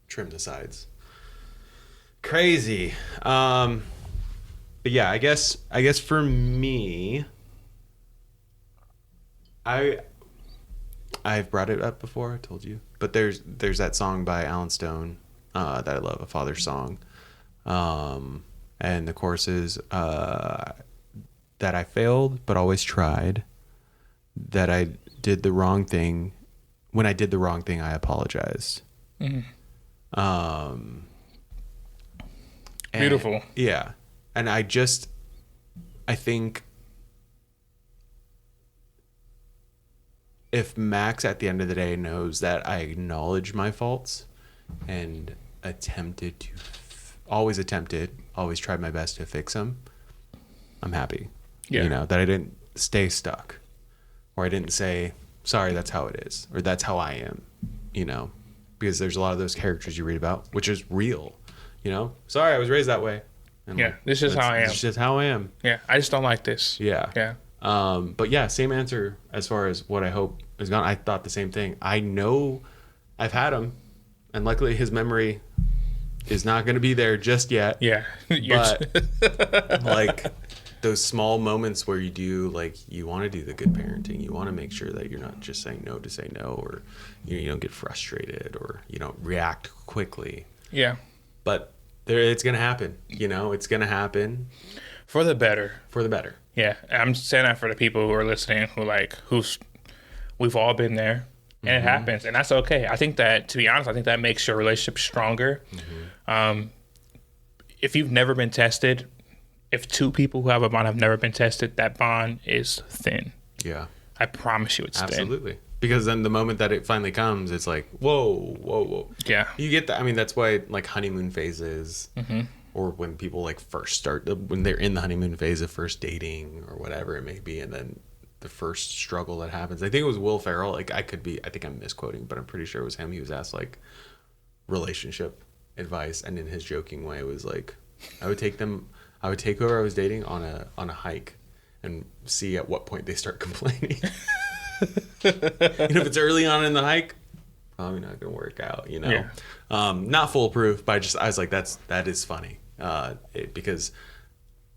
trim the sides. Crazy. But yeah, I guess for me, I've brought it up before. I told you, but there's that song by Alan Stone. That I love, A Father's Song. And the chorus is that I failed but always tried, that I did the wrong thing. When I did the wrong thing, I apologized. Beautiful. Yeah. And I think if Max at the end of the day knows that I acknowledge my faults and always tried my best to fix them, I'm happy. Yeah. You know, that I didn't stay stuck, or I didn't say, sorry, that's how it is, or that's how I am, you know, because there's a lot of those characters you read about, which is real, you know, sorry, I was raised that way. And yeah. Like, this is how I am. This is just how I am. Yeah. I just don't like this. Yeah. Yeah. But yeah, same answer as far as what I hope is gone. I thought the same thing. I know I've had him. And luckily his memory is not going to be there just yet. Yeah. But like those small moments where you do, like, you want to do the good parenting. You want to make sure that you're not just saying no to say no, or you don't get frustrated, or you don't react quickly. Yeah. But it's going to happen. It's going to happen. For the better. For the better. Yeah. I'm saying that for the people who are listening we've all been there. And it happens, and that's okay. I think that, to be honest, that makes your relationship stronger. If you've never been tested, if two people who have a bond have never been tested, that bond is thin. Yeah. I promise you it's thin. Absolutely. Because then the moment that it finally comes, it's like, whoa. Yeah. You get that. I mean, that's why, like, honeymoon phases, or when people, like, first start, when they're in the honeymoon phase of first dating or whatever it may be, and then the first struggle that happens. I think it was Will Ferrell. Like, I think I'm misquoting, but I'm pretty sure it was him. He was asked, like, relationship advice, and in his joking way was like, I would take whoever I was dating on a hike and see at what point they start complaining. If it's early on in the hike, probably not gonna work out, Yeah. Not foolproof, but I was like, that is funny. Because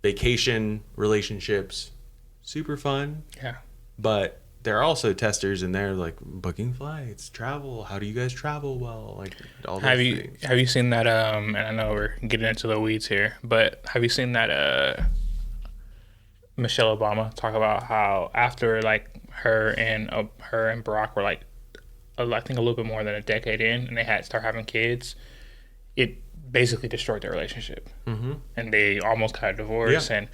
vacation relationships, super fun. Yeah. But there are also testers in there, like booking flights, travel. How do you guys travel well? Like, all those things. Have you seen that? And I know we're getting into the weeds here, but have you seen that? Michelle Obama talk about how after, like, her and Barack were, like, I think a little bit more than a decade in, and they had to start having kids. It basically destroyed their relationship, and they almost got a divorce. Yeah. And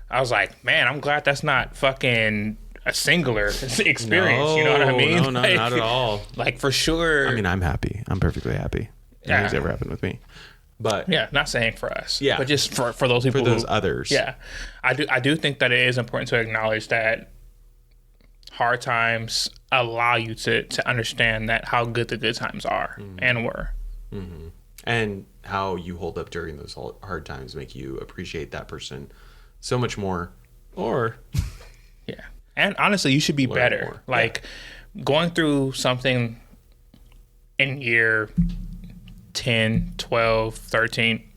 I was like, man, I'm glad that's not fucking a singular experience. No, you know what I mean? No, like, not at all. Like, for sure. I mean, I'm happy. I'm perfectly happy. Nothing's ever happened with me. But yeah, not saying for us. Yeah. But just for those people. For those others. Yeah. I do think that it is important to acknowledge that hard times allow you to understand that how good the good times are and were. Mm-hmm. And how you hold up during those hard times make you appreciate that person so much more. Or yeah. And honestly, you should be better. More. Like, going through something in year 10, 12, 13,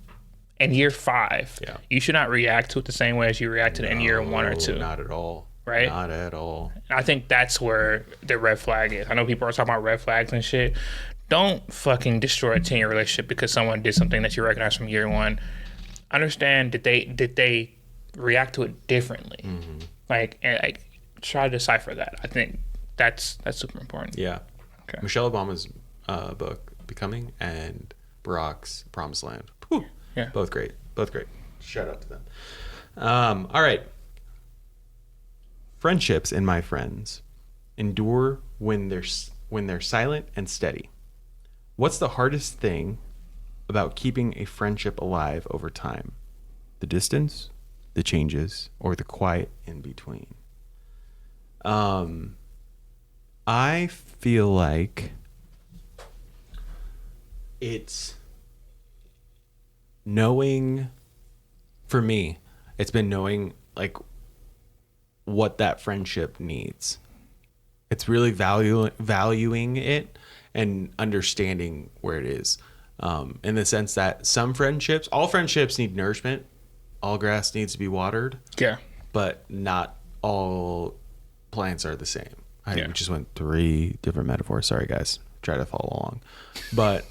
and year 5, you should not react to it the same way as you reacted in year 1 or 2. Not at all. Right? Not at all. I think that's where the red flag is. I know people are talking about red flags and shit. Don't fucking destroy a 10-year relationship because someone did something that you recognize from year 1. Understand that they react to it differently. Like try to decipher that. I think that's super important. Yeah. Okay. Michelle Obama's book, Becoming, and Barack's Promised Land. Whew. Yeah. Both great. Shout out to them. All right. Friendships in My Friends endure when they're silent and steady. What's the hardest thing about keeping a friendship alive over time? The distance, the changes, or the quiet in between? I feel like it's knowing, for me, it's been knowing, like, what that friendship needs. It's really valuing it and understanding where it is. In the sense that all friendships need nourishment. All grass needs to be watered. Yeah. But not all plants are the same. I just went 3 different metaphors. Sorry, guys. Try to follow along. But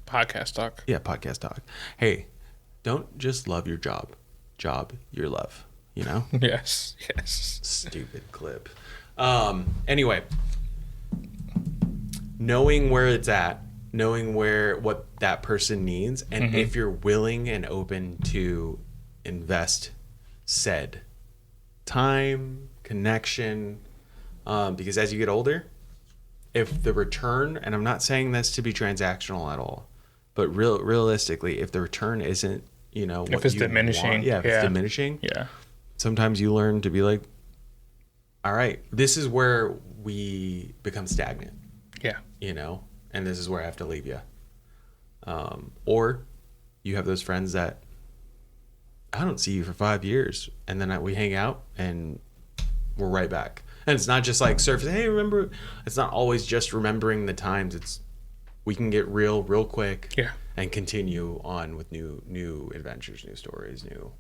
podcast talk. Yeah, podcast talk. Hey, don't just love your job. Job your love. You know? Yes. Stupid clip. Anyway, knowing where it's at, knowing what that person needs, and if you're willing and open to invest said time, connection, because as you get older, if the return, and I'm not saying this to be transactional at all, but realistically, if the return isn't, what if it's you diminishing, want, if it's diminishing, sometimes you learn to be like, all right, this is where we become stagnant. Yeah. And this is where I have to leave you. Or you have those friends that I don't see you for 5 years, and then we hang out and we're right back. And it's not just like surface. Hey, remember? It's not always just remembering the times. We can get real quick. Yeah. and continue on with new adventures, new stories, new,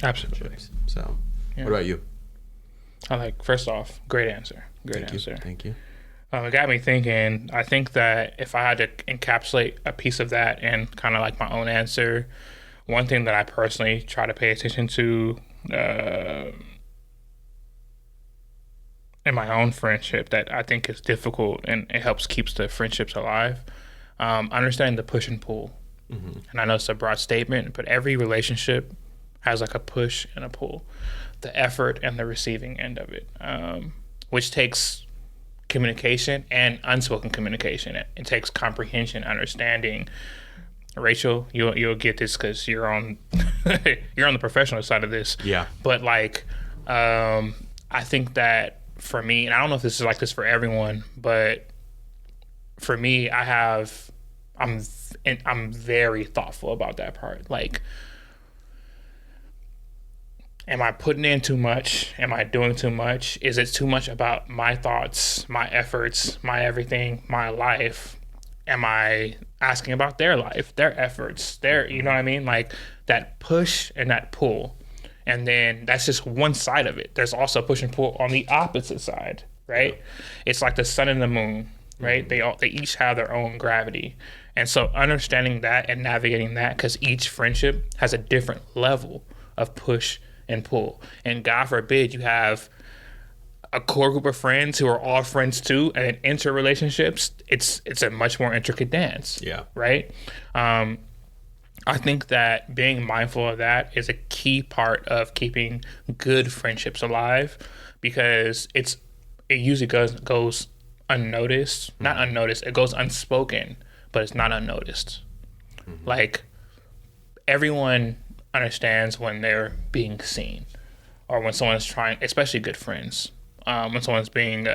Absolutely. So, What about you? First off, great answer. Thank you. It got me thinking. I think that if I had to encapsulate a piece of that in kind of like my own answer, one thing that I personally try to pay attention to in my own friendship that I think is difficult and it helps keeps the friendships alive, understanding the push and pull. Mm-hmm. And I know it's a broad statement, but every relationship has like a push and a pull, the effort and the receiving end of it, which takes communication and unspoken communication. It takes comprehension, understanding. Rachel, you'll get this because you're on you're on the professional side of this. Yeah. But I think that for me, and I don't know if this is like this for everyone, but for me, I'm very thoughtful about that part. Like, am I putting in too much? Am I doing too much? Is it too much about my thoughts, my efforts, my everything, my life? Am I asking about their life, their efforts, you know what I mean? Like that push and that pull. And then that's just one side of it. There's also push and pull on the opposite side, right? It's like the sun and the moon, right? Mm-hmm. They each have their own gravity. And so understanding that and navigating that, because each friendship has a different level of push and pull. And God forbid you have a core group of friends who are all friends too, and enter relationships, it's a much more intricate dance. Yeah. Right? I think that being mindful of that is a key part of keeping good friendships alive, because it usually goes unnoticed. Mm-hmm. Not unnoticed, it goes unspoken, but it's not unnoticed. Mm-hmm. Like, everyone understands when they're being seen, or when someone's trying, especially good friends, when someone's being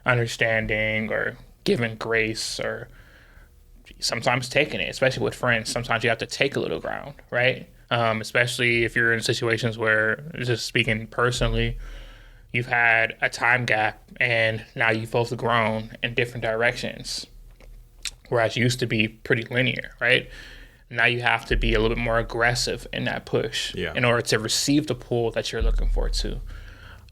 understanding or giving grace, or sometimes taking it, especially with friends. Sometimes you have to take a little ground, right? Especially if you're in situations where, just speaking personally, you've had a time gap and now you've both grown in different directions, whereas you used to be pretty linear, right? Now you have to be a little bit more aggressive in that push in order to receive the pull that you're looking for too.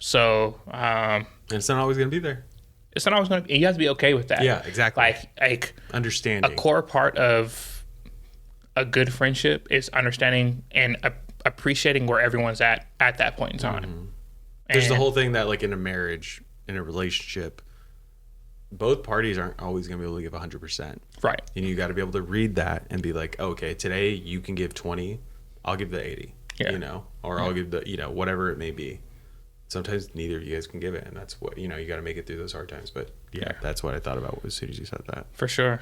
So, and it's not always going to be there. It's not always going to be. You have to be okay with that. Yeah, exactly. Like understanding. A core part of a good friendship is understanding and appreciating where everyone's at that point in time. Mm-hmm. There's the whole thing that, like, in a marriage, in a relationship, both parties aren't always going to be able to give 100%. Right. And you got to be able to read that and be like, okay, today you can give 20, I'll give the 80, or I'll give the, whatever it may be. Sometimes neither of you guys can give it, and that's what, you got to make it through those hard times. But that's what I thought about as soon as you said that. For sure.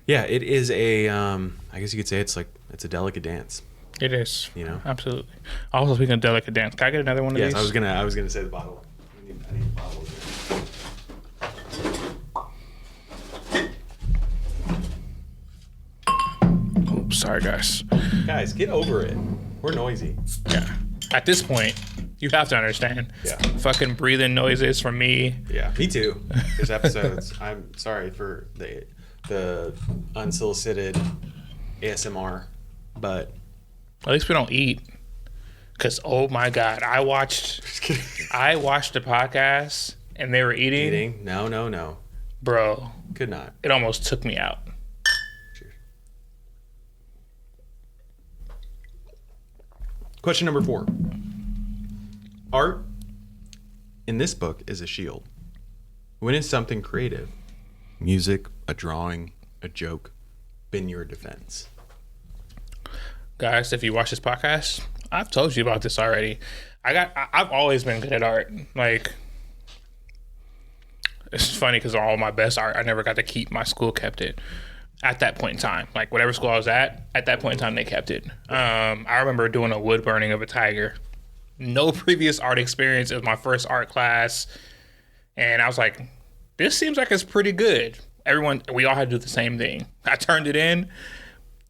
Yeah, it is I guess you could say it's a delicate dance. It is. Absolutely. Also, speaking of delicate dance, can I get another one of these? Yes, I was gonna say the bottle. I need a bottle again. Oops, sorry guys. Guys, get over it. We're noisy. Yeah. At this point, you have to understand. Yeah. Fucking breathing noises from me. Yeah, me too. There's episodes. I'm sorry for the unsolicited ASMR, but at least we don't eat. Cause oh my god, I watched the podcast and they were eating. No. Bro. Could not. It almost took me out. Cheers. Question number 4. Art in this book is a shield. When is something creative? Music, a drawing, a joke, been your defense? Guys, if you watch this podcast, I've told you about this already. I've always been good at art. Like, it's funny because all my best art, I never got to keep. My school kept it at that point in time. Like, whatever school I was at that point in time, they kept it. I remember doing a wood burning of a tiger. No previous art experience. It was my first art class. And I was like, this seems like it's pretty good. We all had to do the same thing. I turned it in.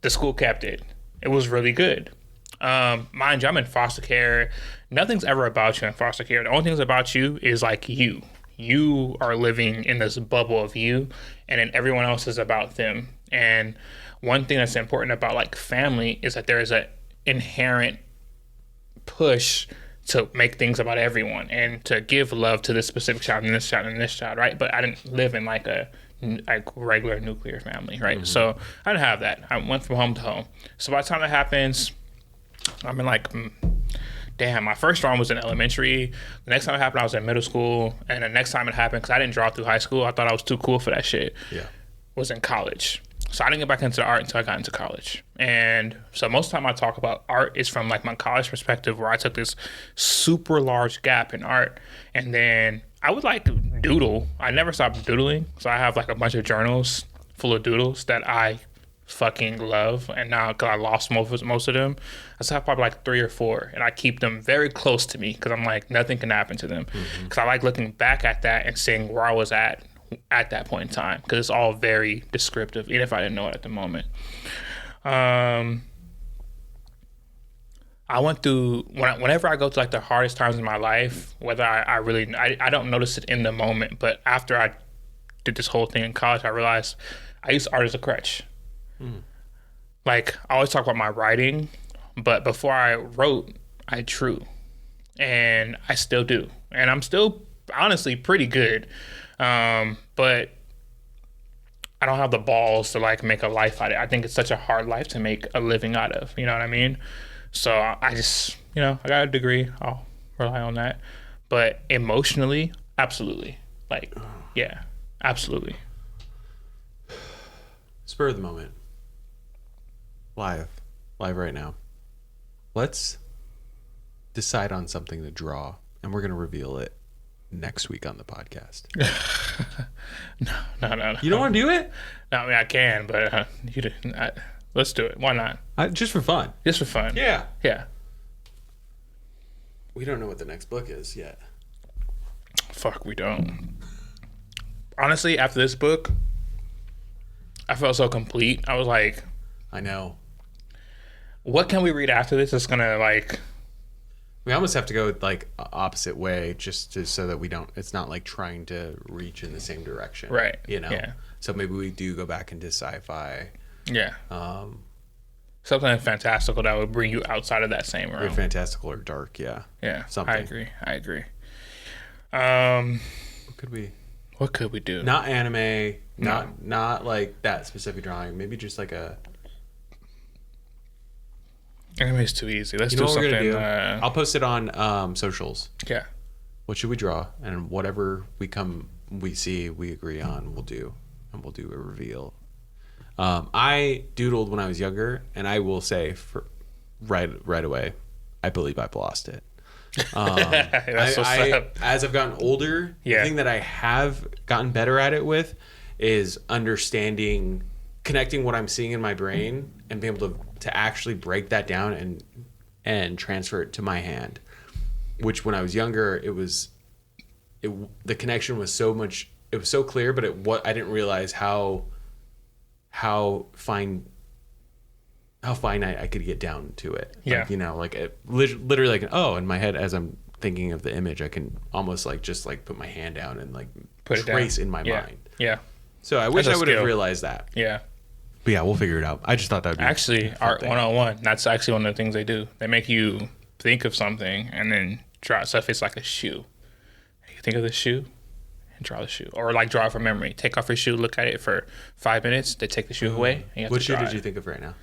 The school kept it. It was really good. Mind you, I'm in foster care. Nothing's ever about you in foster care. The only thing that's about you is like you. You are living in this bubble of you, and then everyone else is about them. And one thing that's important about like family is that there is an inherent push to make things about everyone and to give love to this specific child and this child and this child, right? But I didn't live in like a regular nuclear family, right? So I didn't have that. I went from home to home. So by the time that happens, I'm in like, damn, my first drawing was in elementary. The next time it happened, I was in middle school. And the next time it happened, because I didn't draw through high school, I thought I was too cool for that shit, was in college. So I didn't get back into art until I got into college. And so most of the time I talk about art is from like my college perspective, where I took this super large gap in art. And then I would like doodle. I never stopped doodling. So I have like a bunch of journals full of doodles that I fucking love. And now, because I lost most of them, I still have probably like 3 or 4. And I keep them very close to me because I'm like, nothing can happen to them. Because I like looking back at that and seeing where I was at that point in time, because it's all very descriptive, even if I didn't know it at the moment. I went through, whenever I go to like the hardest times in my life, whether I don't notice it in the moment, but after I did this whole thing in college, I realized I used art as a crutch. Like, I always talk about my writing, but before I wrote, I drew. And I still do. And I'm still honestly pretty good. But I don't have the balls to like make a life out of it. I think it's such a hard life to make a living out of, you know what I mean? So I just, I got a degree, I'll rely on that. But emotionally, absolutely. Like, yeah, absolutely. Spur of the moment. Live right now. Let's decide on something to draw, and we're going to reveal it next week on the podcast. No. You don't want to do it? No, I mean, I can, but let's do it. Why not? Just for fun. Just for fun. Yeah. Yeah. We don't know what the next book is yet. Fuck, we don't. Honestly, after this book, I felt so complete. I was like, I know. What can we read after this that's gonna like... We almost have to go like opposite way so that we don't, it's not like trying to reach in the same direction. Right. Yeah. So maybe we do go back into sci-fi. Yeah. Something fantastical that would bring you outside of that same realm. Or fantastical or dark, yeah. Yeah. Something. I agree. What could we do? Not anime, not like that specific drawing. Maybe just like a... Anime's too easy. Let's you know do what something. We're gonna do? I'll post it on socials. Yeah. What should we draw? And whatever we agree on, we'll do a reveal. I doodled when I was younger, and I will say right away, I believe I've lost it. That's what's up. As I've gotten older, the thing that I have gotten better at it with is connecting what I'm seeing in my brain and being able to actually break that down and transfer it to my hand. Which when I was younger, the connection was so much, it was so clear, but I didn't realize how finite I could get down to it. Yeah. Like, literally like, in my head, as I'm thinking of the image, I can almost like just like put my hand down and like trace in my mind. Yeah. So I wish I would have realized that. Yeah. But yeah, we'll figure it out. I just thought that would be actually Art 101. That's actually one of the things they do. They make you think of something and then draw it. So if it's like a shoe, you think of the shoe and draw the shoe, or like draw it from memory. Take off your shoe, look at it for 5 minutes, they take the shoe away. And you have what to shoe draw did you think of right now?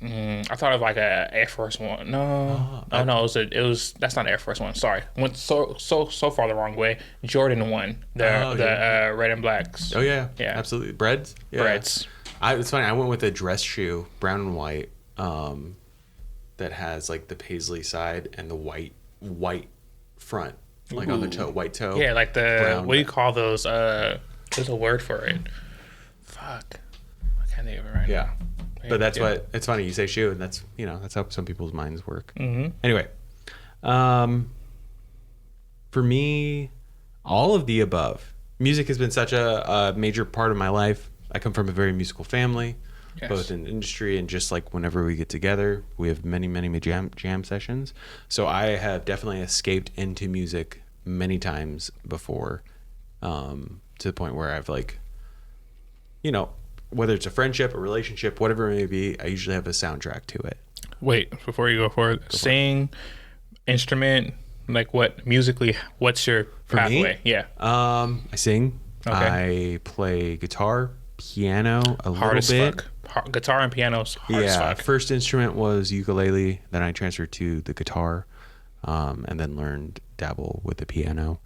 I thought of like a Air Force One. No, it was that's not Air Force One. Sorry, went so far the wrong way. Jordan 1, the red and blacks. Oh yeah, absolutely. Breads. Yeah. Breads. It's funny. I went with a dress shoe, brown and white, that has like the paisley side and the white front, like on the toe, white toe. Yeah, like the brown. What do you call those? There's a word for it. Fuck, I can't think of it right now. But that's what it's funny. You say shoe, and that's how some people's minds work. Mm-hmm. Anyway, for me, all of the above. Music has been such a major part of my life. I come from a very musical family, both in industry and just like whenever we get together, we have many jam sessions. So I have definitely escaped into music many times before, to the point where I've like, whether it's a friendship, a relationship, whatever it may be, I usually have a soundtrack to it. Wait, before you go forward, sing, instrument, like what musically? What's your pathway? Me? Yeah. I sing. Okay. I play guitar, piano, a Hard little as bit. fuck. Guitar and piano's hard as Yeah, fuck. first instrument was ukulele. Then I transferred to the guitar, and then learned dabble with the piano.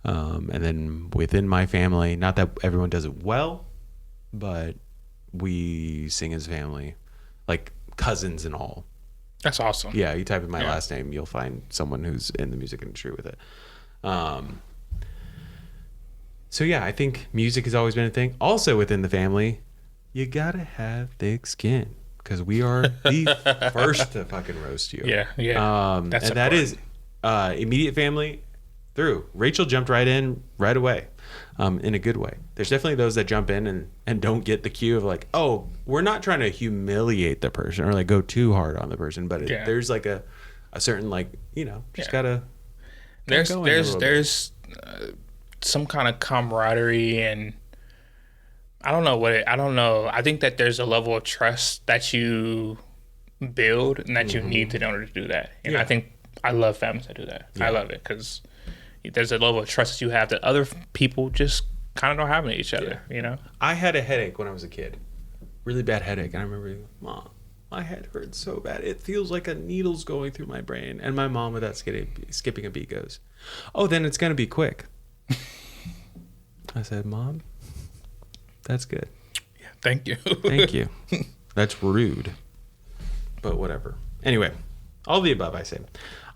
And then within my family, not that everyone does it well, but we sing as a family, like cousins and all. That's awesome. Yeah, you type in my last name, you'll find someone who's in the music industry with it. So yeah, I think music has always been a thing. Also within the family, you gotta have thick skin because we are the first to fucking roast you. Yeah. That's and that is immediate family through. Rachel jumped right in right away, in a good way. There's definitely those that jump in and don't get the cue of like, oh, we're not trying to humiliate the person or like go too hard on the person, but there's like a certain like, just gotta. There's some kind of camaraderie and I don't know. I think that there's a level of trust that you build and that you need in order to do that. And I think I love families that do that. I love it because there's a level of trust that you have that other people just kind of don't have in each other, I had a headache when I was a kid. Really bad headache. And I remember, Mom, my head hurts so bad. It feels like a needle's going through my brain. And my mom, without skipping a beat, goes, oh, then it's going to be quick. I said, Mom, that's good. Yeah, thank you. Thank you. That's rude. But whatever. Anyway, all of the above, I say.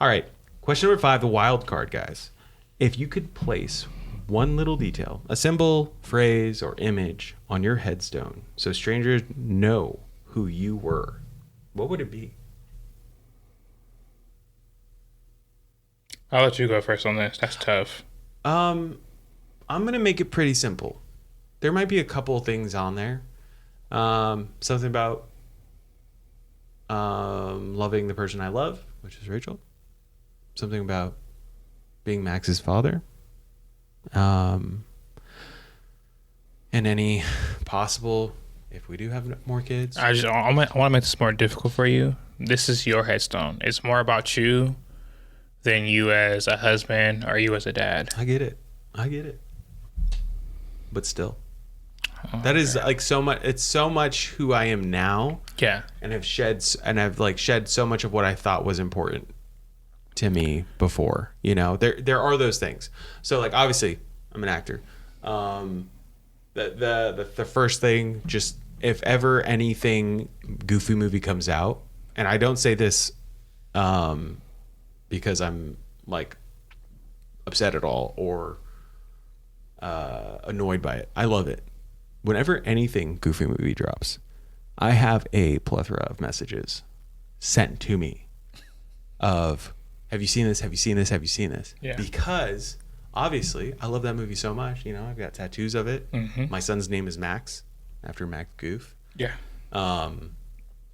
All right. Question number 5, the wild card, guys. If you could place one little detail, a symbol, phrase, or image on your headstone so strangers know who you were, what would it be? I'll let you go first on this. That's tough. I'm going to make it pretty simple. There might be a couple things on there. Something about loving the person I love, which is Rachel. Something about being Max's father. And any possible, if we do have more kids. I want to make this more difficult for you. This is your headstone. It's more about you than you as a husband or you as a dad. I get it. But still. That is like so much. It's so much who I am now. Yeah. And I've shed so much of what I thought was important to me before. There are those things. So like obviously I'm an actor. The first thing, just if ever anything Goofy movie comes out, and I don't say this because I'm like upset at all or annoyed by it. I love it. Whenever anything Goofy movie drops, I have a plethora of messages sent to me of, have you seen this? Have you seen this? Have you seen this? Yeah. Because obviously I love that movie so much. I've got tattoos of it. Mm-hmm. My son's name is Max, after Max Goof. Yeah. So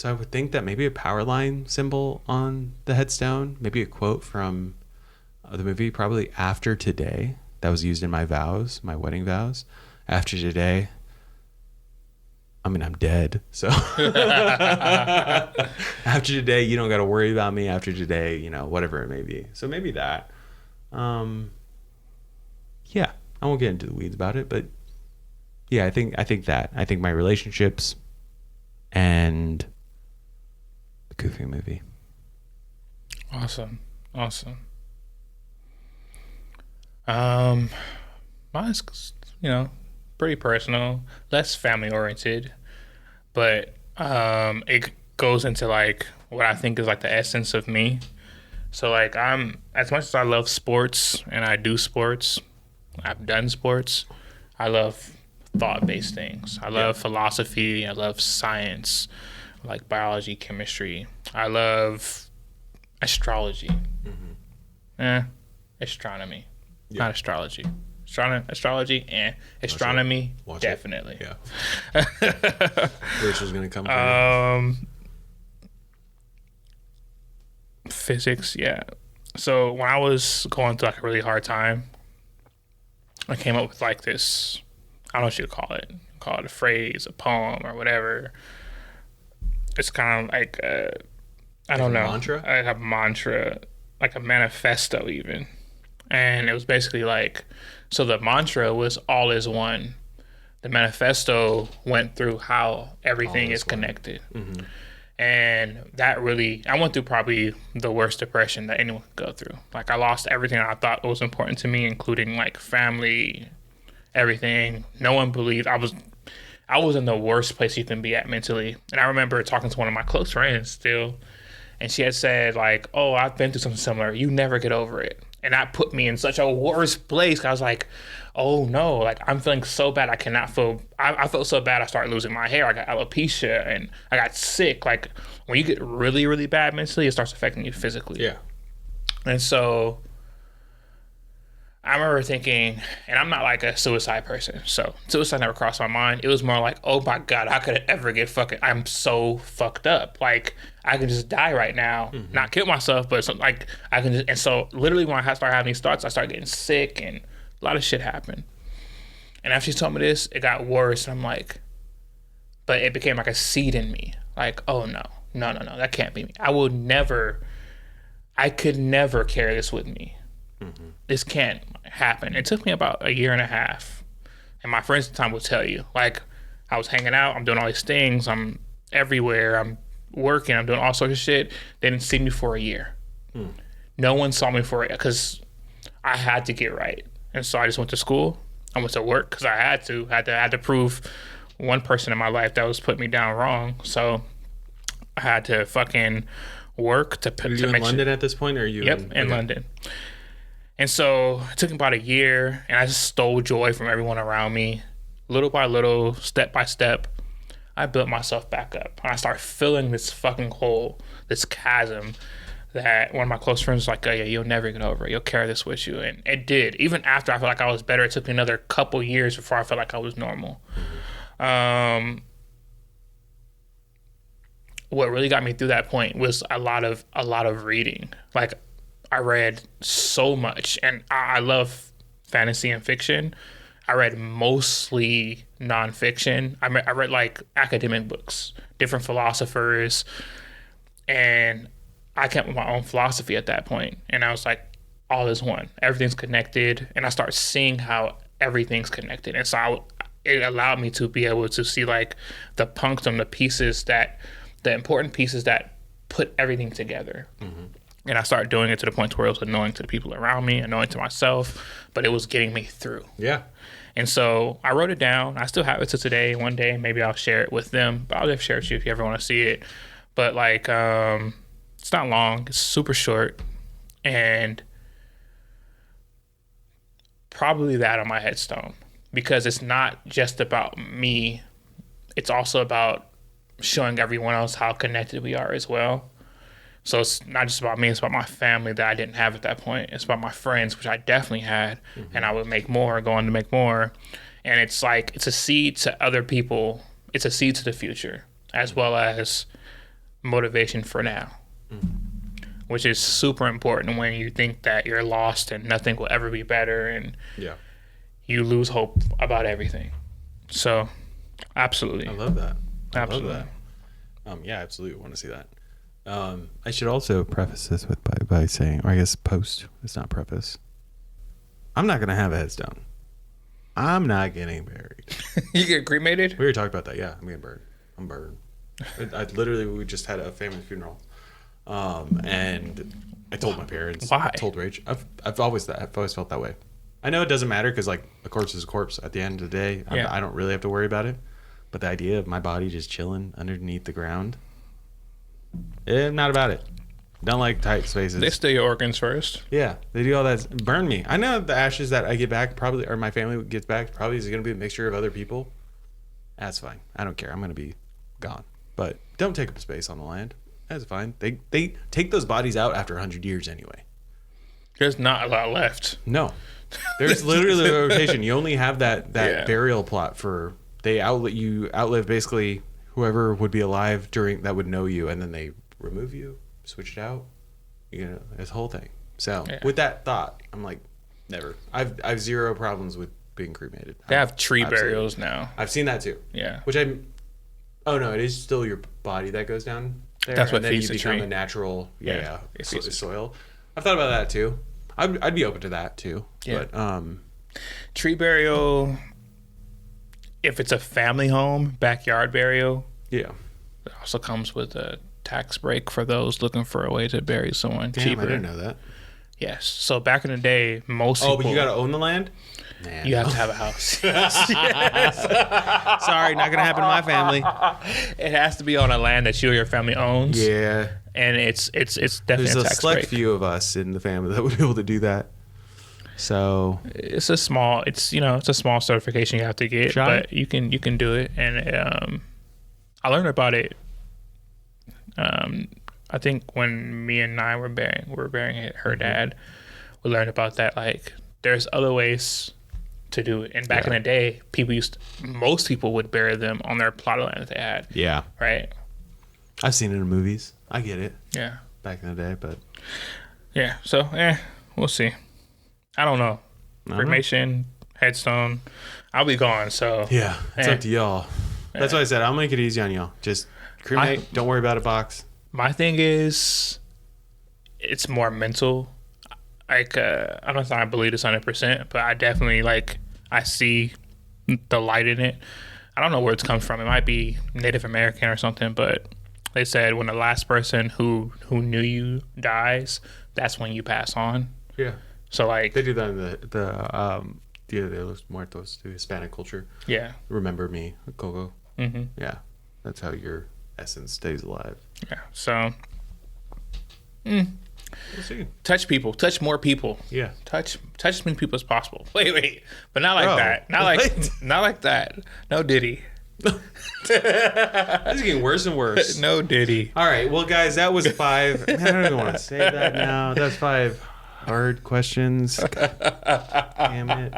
I would think that maybe a power line symbol on the headstone, maybe a quote from the movie, probably after today, that was used in my vows, my wedding vows. After today, I'm dead. So after today, you don't got to worry about me. After today, whatever it may be. So maybe that. Yeah, I won't get into the weeds about it, but yeah, I think that. I think my relationships and the Goofy movie. Awesome. Mine's, pretty personal, less family oriented, but it goes into like what I think is like the essence of me. So like I'm, as much as I love sports and I do sports, I've done sports, I love thought-based things. I love philosophy, I love science, like biology, chemistry. I love astrology. Astronomy. Not astrology. Astrology and astronomy, definitely. Yeah. Which was going to come from physics, yeah. So when I was going through like a really hard time, I came up with like this I don't know what you call it. Call it a phrase, a poem, or whatever. It's kind of like I don't know, mantra? like a mantra, like a manifesto even. And it was basically like, so the mantra was all is one. The manifesto went through how everything is connected. Mm-hmm. And that really, I went through probably the worst depression that anyone could go through. Like I lost everything I thought was important to me, including like family, everything. No one believed I was in the worst place you can be at mentally. And I remember talking to one of my close friends still, and she had said like, "Oh, I've been through something similar. You never get over it." And that put me in such a worse place. I was like, "Oh no!" Like I'm feeling so bad. I cannot feel. I felt so bad. I started losing my hair. I got alopecia, and I got sick. Like when you get really, really bad mentally, it starts affecting you physically. Yeah. And so I remember thinking, and I'm not like a suicide person, so suicide never crossed my mind. It was more like, oh my God, how could I ever get fucking, I'm so fucked up. Like, I can just die right now, not kill myself, but something like, I can just, and so literally when I started having these thoughts, I started getting sick and a lot of shit happened. And after she told me this, it got worse. And I'm like, but it became like a seed in me. Like, oh no, that can't be me. I could never carry this with me. This can't happen. It took me about 1.5 years. And my friends at the time will tell you, like, I was hanging out, I'm doing all these things, I'm everywhere, I'm working, I'm doing all sorts of shit. They didn't see me for 1 year. No one saw me for it because I had to get right. And so I just went to school. I went to work because I had to prove one person in my life that was putting me down wrong. So I had to fucking work to Are you in London at this point? Or are you in London? And so it took about 1 year, and I just stole joy from everyone around me. Little by little, step by step, I built myself back up. And I started filling this fucking hole, this chasm that one of my close friends was like, oh, yeah, you'll never get over it. You'll carry this with you. And it did. Even after I felt like I was better, it took me another couple years before I felt like I was normal. What really got me through that point was a lot of reading. Like, I read so much, and I love fantasy and fiction. I read mostly nonfiction. I read like academic books, different philosophers, and I came up with my own philosophy at that point. And I was like, all is one. Everything's connected. And I started seeing how everything's connected. And so it allowed me to be able to see like the punctum, the important pieces that put everything together. And I started doing it to the point where it was annoying to the people around me, annoying to myself, but it was getting me through. Yeah. And so I wrote it down. I still have it to today. One day, maybe I'll share it with them, but I'll just share it with you if you ever want to see it. But like, it's not long. It's super short. And probably that on my headstone, because it's not just about me. It's also about showing everyone else how connected we are as well. So it's not just about me, it's about my family that I didn't have at that point. It's about my friends, which I definitely had, and I would make more, go on to make more. And it's like, it's a seed to other people. It's a seed to the future, as well as motivation for now, which is super important when you think that you're lost and nothing will ever be better, and you lose hope about everything. So, absolutely. I love that. Absolutely. Yeah, absolutely want to see that. I should also preface this by saying, or I guess post, it's not preface. I'm not going to have a headstone. I'm not getting buried. You get cremated? We were talking about that. Yeah, I'm getting buried. I'm buried. We just had a family funeral. And I told my parents. Why? I told Rach. I've always felt that way. I know it doesn't matter because like a corpse is a corpse at the end of the day. I don't really have to worry about it. But the idea of my body just chilling underneath the ground, I'm not about it. Don't like tight spaces. They steal your organs first. Yeah, they do all that. Burn me. I know the ashes that I get back probably, or my family gets back, probably is going to be a mixture of other people. That's fine. I don't care. I'm going to be gone. But don't take up space on the land. That's fine. They take those bodies out after 100 years anyway. There's not a lot left. No. There's literally a rotation. You only have that burial plot for, they outlive basically whoever would be alive during that would know you, and then they remove you, switch it out, this whole thing. So with that thought, I'm like, never. I've zero problems with being cremated. They have tree burials now. I've seen that too. Yeah. Oh no, it is still your body that goes down there. That's what and then feeds you the become tree. a natural, It feeds the soil. I've thought about that too. I'd be open to that too. Yeah. But tree burial, if it's a family home, backyard burial, yeah, it also comes with a tax break for those looking for a way to bury someone cheaper. I didn't know that. Yes. So back in the day, most people... Oh, but you got to own the land? Man. You have to have a house. Yes. Sorry, not going to happen in my family. It has to be on a land that you or your family owns. Yeah. And it's definitely There's a a tax select break. few of us in the family that would be able to do that. So It's a small certification you have to get, but you can do it. And I learned about it. I think when me and Nye were burying her dad, we learned about that. Like, there's other ways to do it. And back in the day, most people would bury them on their plot of land that they had. Yeah. Right. I've seen it in movies. I get it. Yeah. Back in the day, but yeah. So we'll see. I don't know. Cremation, headstone. I'll be gone. So yeah, it's up to y'all. That's why I said I'll make it easy on y'all. Just cremate. Don't worry about a box. My thing is, it's more mental. Like, I'm not saying I believe this 100%, but I definitely, I see the light in it. I don't know where it's come from. It might be Native American or something, but they said when the last person who knew you dies, that's when you pass on. Yeah. So, they do that in the Dia de los Muertos, the Hispanic culture. Yeah. Remember me, Coco. Mm-hmm. Yeah. That's how your essence stays alive. Yeah. So, we'll see. Touch people. Touch more people. Yeah. Touch as many people as possible. Wait. But not like that. Not like that. No Diddy. This is getting worse and worse. No Diddy. All right. Well, guys, that was 5. Man, I don't even want to say that now. That's 5 hard questions. Damn it.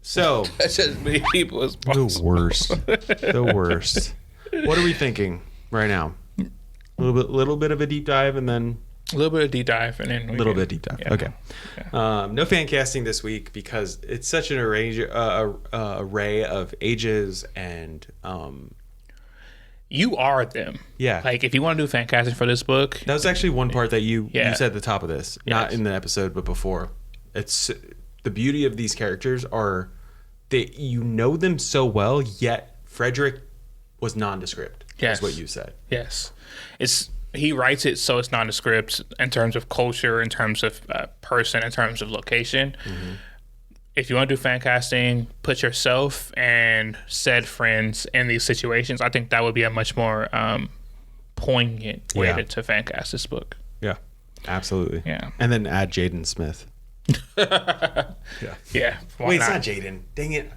So, touch as many people as possible. The worst. What are we thinking right now? A little bit of a deep dive, and then a little bit of deep dive, and then a little bit of deep dive. Yeah. Okay. Yeah. No fan casting this week because it's such an array of ages and. You are them. Yeah. Like, if you want to do fan casting for this book, that was actually one part that you said at the top of this, not in the episode, but before. It's the beauty of these characters are that you know them so well, yet Fredrik was nondescript. Yes, is what you said. Yes, he writes it so it's nondescript in terms of culture, in terms of person, in terms of location. Mm-hmm. If you want to do fan casting, put yourself and said friends in these situations. I think that would be a much more poignant way to fan cast this book. Yeah, absolutely. Yeah, and then add Jaden Smith. Yeah. Wait, it's not Jaden. Dang it.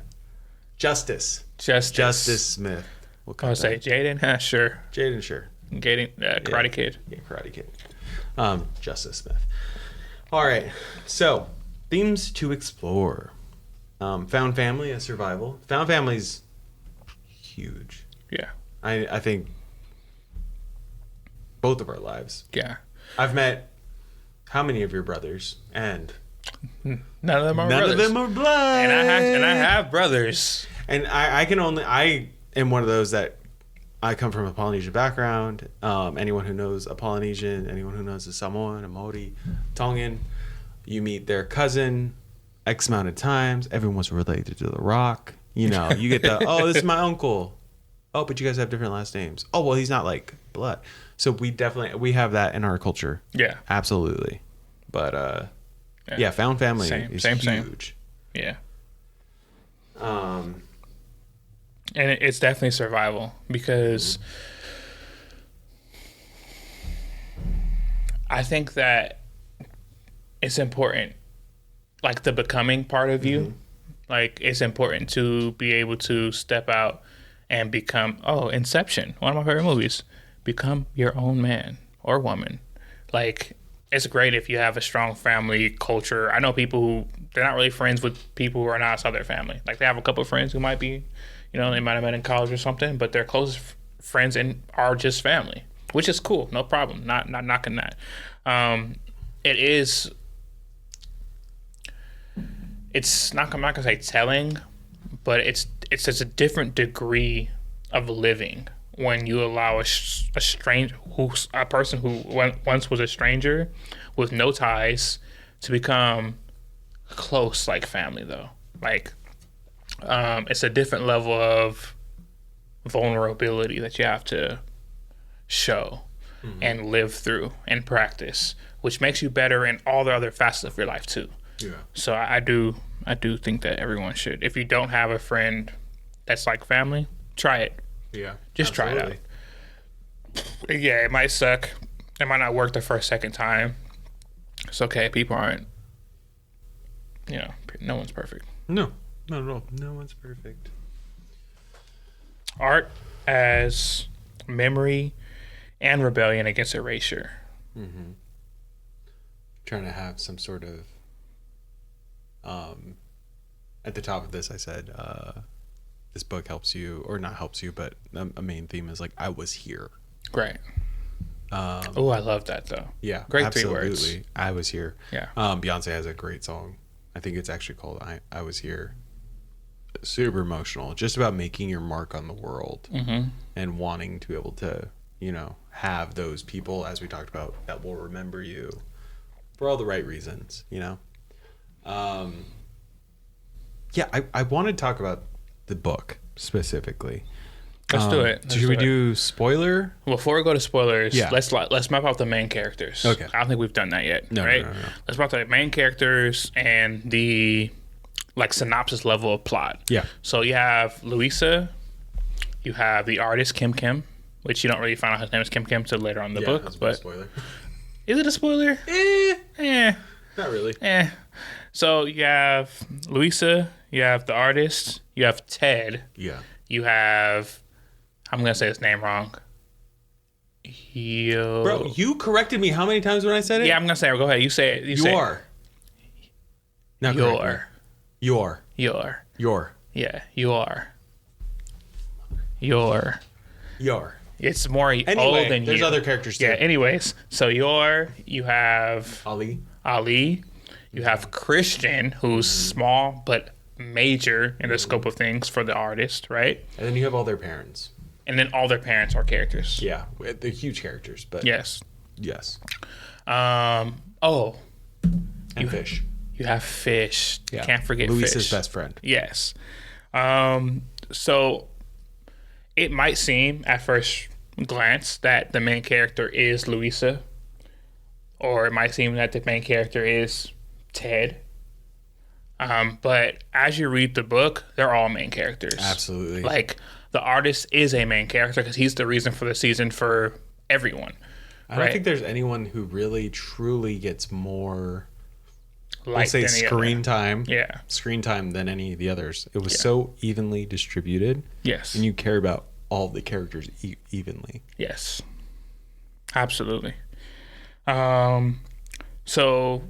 Justice Smith. I'll say Jaden. Sure. Jaden, sure. Karate Kid. Yeah, Karate Kid. Justice Smith. All right. So, themes to explore. Found family as survival. Found family's huge. Yeah. I think both of our lives. Yeah. I've met how many of your brothers? And none of them are brothers. None of them are blood. And I have brothers. And I am one of those that I come from a Polynesian background. Anyone who knows a Polynesian, anyone who knows a Samoan, a Maori, Tongan, you meet their cousin X amount of times. Everyone's related to The Rock. You know, you get the, oh, this is my uncle. Oh, but you guys have different last names. Oh, well, he's not like blood. So we have that in our culture. Yeah. Absolutely. But, found family is huge. Yeah. And it's definitely survival because I think that it's important, like the becoming part of you, like it's important to be able to step out and become, Inception, one of my favorite movies, become your own man or woman. Like, it's great if you have a strong family culture. I know people who, they're not really friends with people who are not outside their family. Like, they have a couple of friends who might be, they might have met in college or something, but their closest friends are just family, which is cool. No problem. Not knocking that. it's not, I'm not gonna say telling, but it's just a different degree of living when you allow a person who once was a stranger with no ties to become close like family, though. Like, it's a different level of vulnerability that you have to show and live through and practice, which makes you better in all the other facets of your life too. Yeah. So I do think that everyone should. If you don't have a friend that's like family, try it. Yeah. Just absolutely. Try it out. Yeah, it might suck. It might not work the first, second time. It's okay. People aren't, no one's perfect. No, not at all. No one's perfect. Art as memory and rebellion against erasure. Mm-hmm. Trying to have some sort of, at the top of this, I said, this book helps you, or not helps you, but a main theme is like, I was here. Right. Oh, I love that though. Yeah. Great absolutely. 3 words. I was here. Yeah. Beyonce has a great song. I think it's actually called I Was Here. Super emotional. Just about making your mark on the world and wanting to be able to, have those people, as we talked about, that will remember you for all the right reasons, Yeah, I want to talk about the book specifically. Let's do it. Should we do spoiler? Before we go to spoilers, let's map out the main characters. Okay. I don't think we've done that yet. No, right? No. Let's map out the main characters and the synopsis level of plot. Yeah. So you have Louisa, you have the artist Kim, which you don't really find out his name is Kim until later on in the book. That's but a spoiler. Is it a spoiler? Not really. So you have Louisa, you have the artist, you have Ted. Yeah. You have, I'm going to say his name wrong. Bro, you corrected me how many times when I said it? Yeah, I'm going to say it. Go ahead. You say it. You are. Now You're. Yeah, you are. You're. It's more old than you. There's other characters too. Yeah, anyways. So you have Ali. You have Christian, who's small but major in the scope of things for the artist, right? And then you have all their parents. And then all their parents are characters. Yeah, they're huge characters, but yes. And Fish. You have Fish. Yeah. Can't forget Luisa's Fish. best friend. Yes. So it might seem at first glance that the main character is Louisa, or it might seem that the main character is Ted. But as you read the book, they're all main characters. Absolutely. Like, the artist is a main character because he's the reason for the season for everyone. I don't think there's anyone who really truly gets more, let's say, screen time than any of the others. It was so evenly distributed. Yes. And you care about all the characters evenly. Yes. Absolutely. So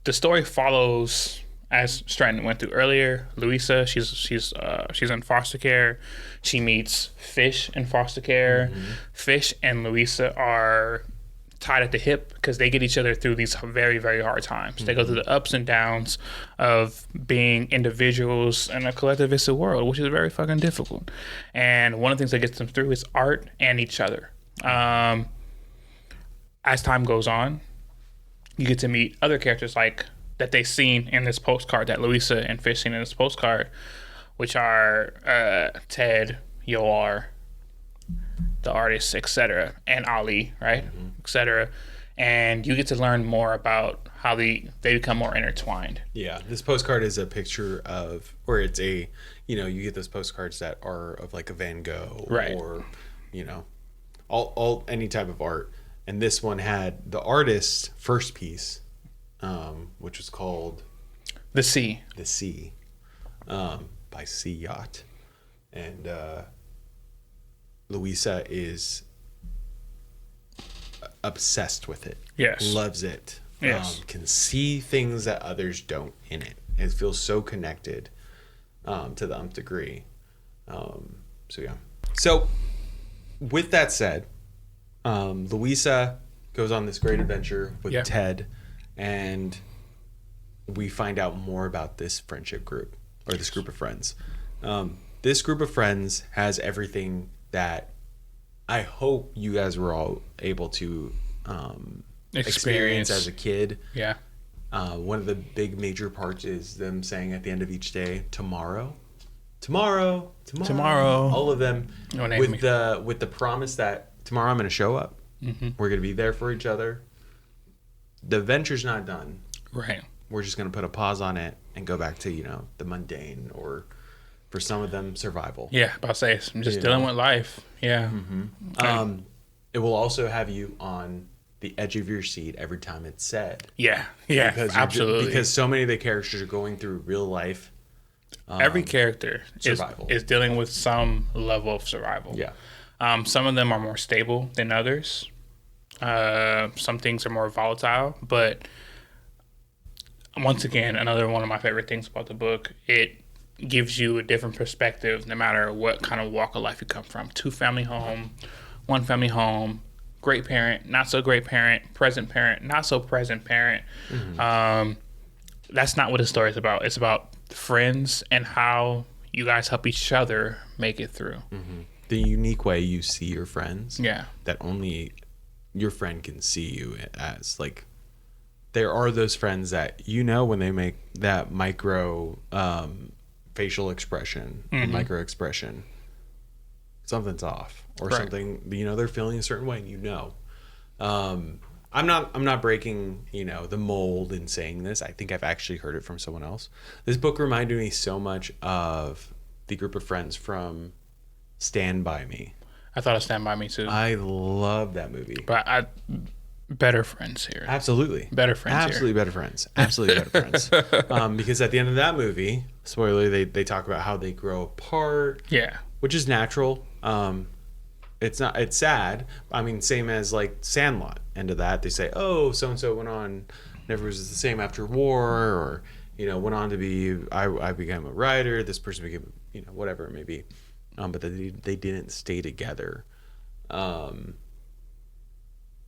the story follows, as Stratton went through earlier, Louisa, she's in foster care. She meets Fish in foster care. Fish and Louisa are tied at the hip because they get each other through these very, very hard times. They go through the ups and downs of being individuals in a collectivistic world, which is very fucking difficult. And one of the things that gets them through is art and each other. As time goes on, you get to meet other characters like that they've seen in this postcard, that Louisa and Fish seen in this postcard, which are Ted, Yoar, the artist, etc., and Ali, right, etc. And you get to learn more about how they become more intertwined. Yeah, this postcard is a picture of, or it's a, you get those postcards that are of like a Van Gogh, right, or all any type of art. And this one had the artist's first piece, which was called The Sea. The Sea, by Sea Yacht. And Louisa is obsessed with it. Yes. Loves it. Yes. Can see things that others don't in it. It feels so connected to the nth degree. So with that said, Louisa goes on this great adventure with Ted, and we find out more about this friendship group or this group of friends. This group of friends has everything that I hope you guys were all able to experience as a kid. Yeah. One of the big major parts is them saying at the end of each day, tomorrow. All of them with the promise that tomorrow I'm going to show up. Mm-hmm. We're going to be there for each other. The adventure's not done. Right. We're just going to put a pause on it and go back to, the mundane, or for some of them, survival. Yeah, about to say, I'm just dealing with life. Yeah. Mm-hmm. It will also have you on the edge of your seat every time it's said. Yeah, absolutely. Because so many of the characters are going through real life. Every character survival. is dealing with some level of survival. Yeah. Some of them are more stable than others. Some things are more volatile, but once again, another one of my favorite things about the book, it gives you a different perspective no matter what kind of walk of life you come from. 2-family home, 1-family home, great parent, not so great parent, present parent, not so present parent. Mm-hmm. That's not what the story is about. It's about friends and how you guys help each other make it through. Mm-hmm. The unique way you see your friends. Yeah. That only your friend can see you as. Like, there are those friends that when they make that micro facial expression, micro expression, something's off, or something. They're feeling a certain way, and I'm not breaking the mold in saying this. I think I've actually heard it from someone else. This book reminded me so much of the group of friends from Stand By Me. I thought of Stand By Me too. I love that movie. But better friends here. Absolutely. Better friends Absolutely here. Better friends. Absolutely better friends. Because at the end of that movie, spoiler, they talk about how they grow apart. Yeah. Which is natural. It's sad. I mean, same as like Sandlot. End of that, they say, oh, so-and-so went on, never was the same after war, or, went on to be, I became a writer, this person became, whatever it may be. But they didn't stay together.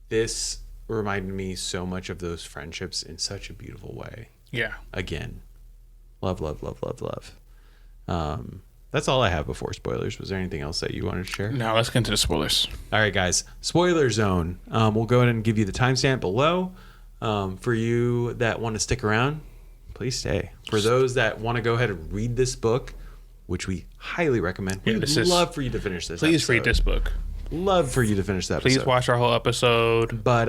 This reminded me so much of those friendships in such a beautiful way. Yeah. Again, love. That's all I have before spoilers. Was there anything else that you wanted to share? No, let's get into the spoilers. All right, guys. Spoiler zone. We'll go ahead and give you the timestamp below. For you that want to stick around, please stay. For those that want to go ahead and read this book, which we highly recommend, we'd love for you to finish this Please episode. read this book. Love for you to finish that episode. Please watch our whole episode. But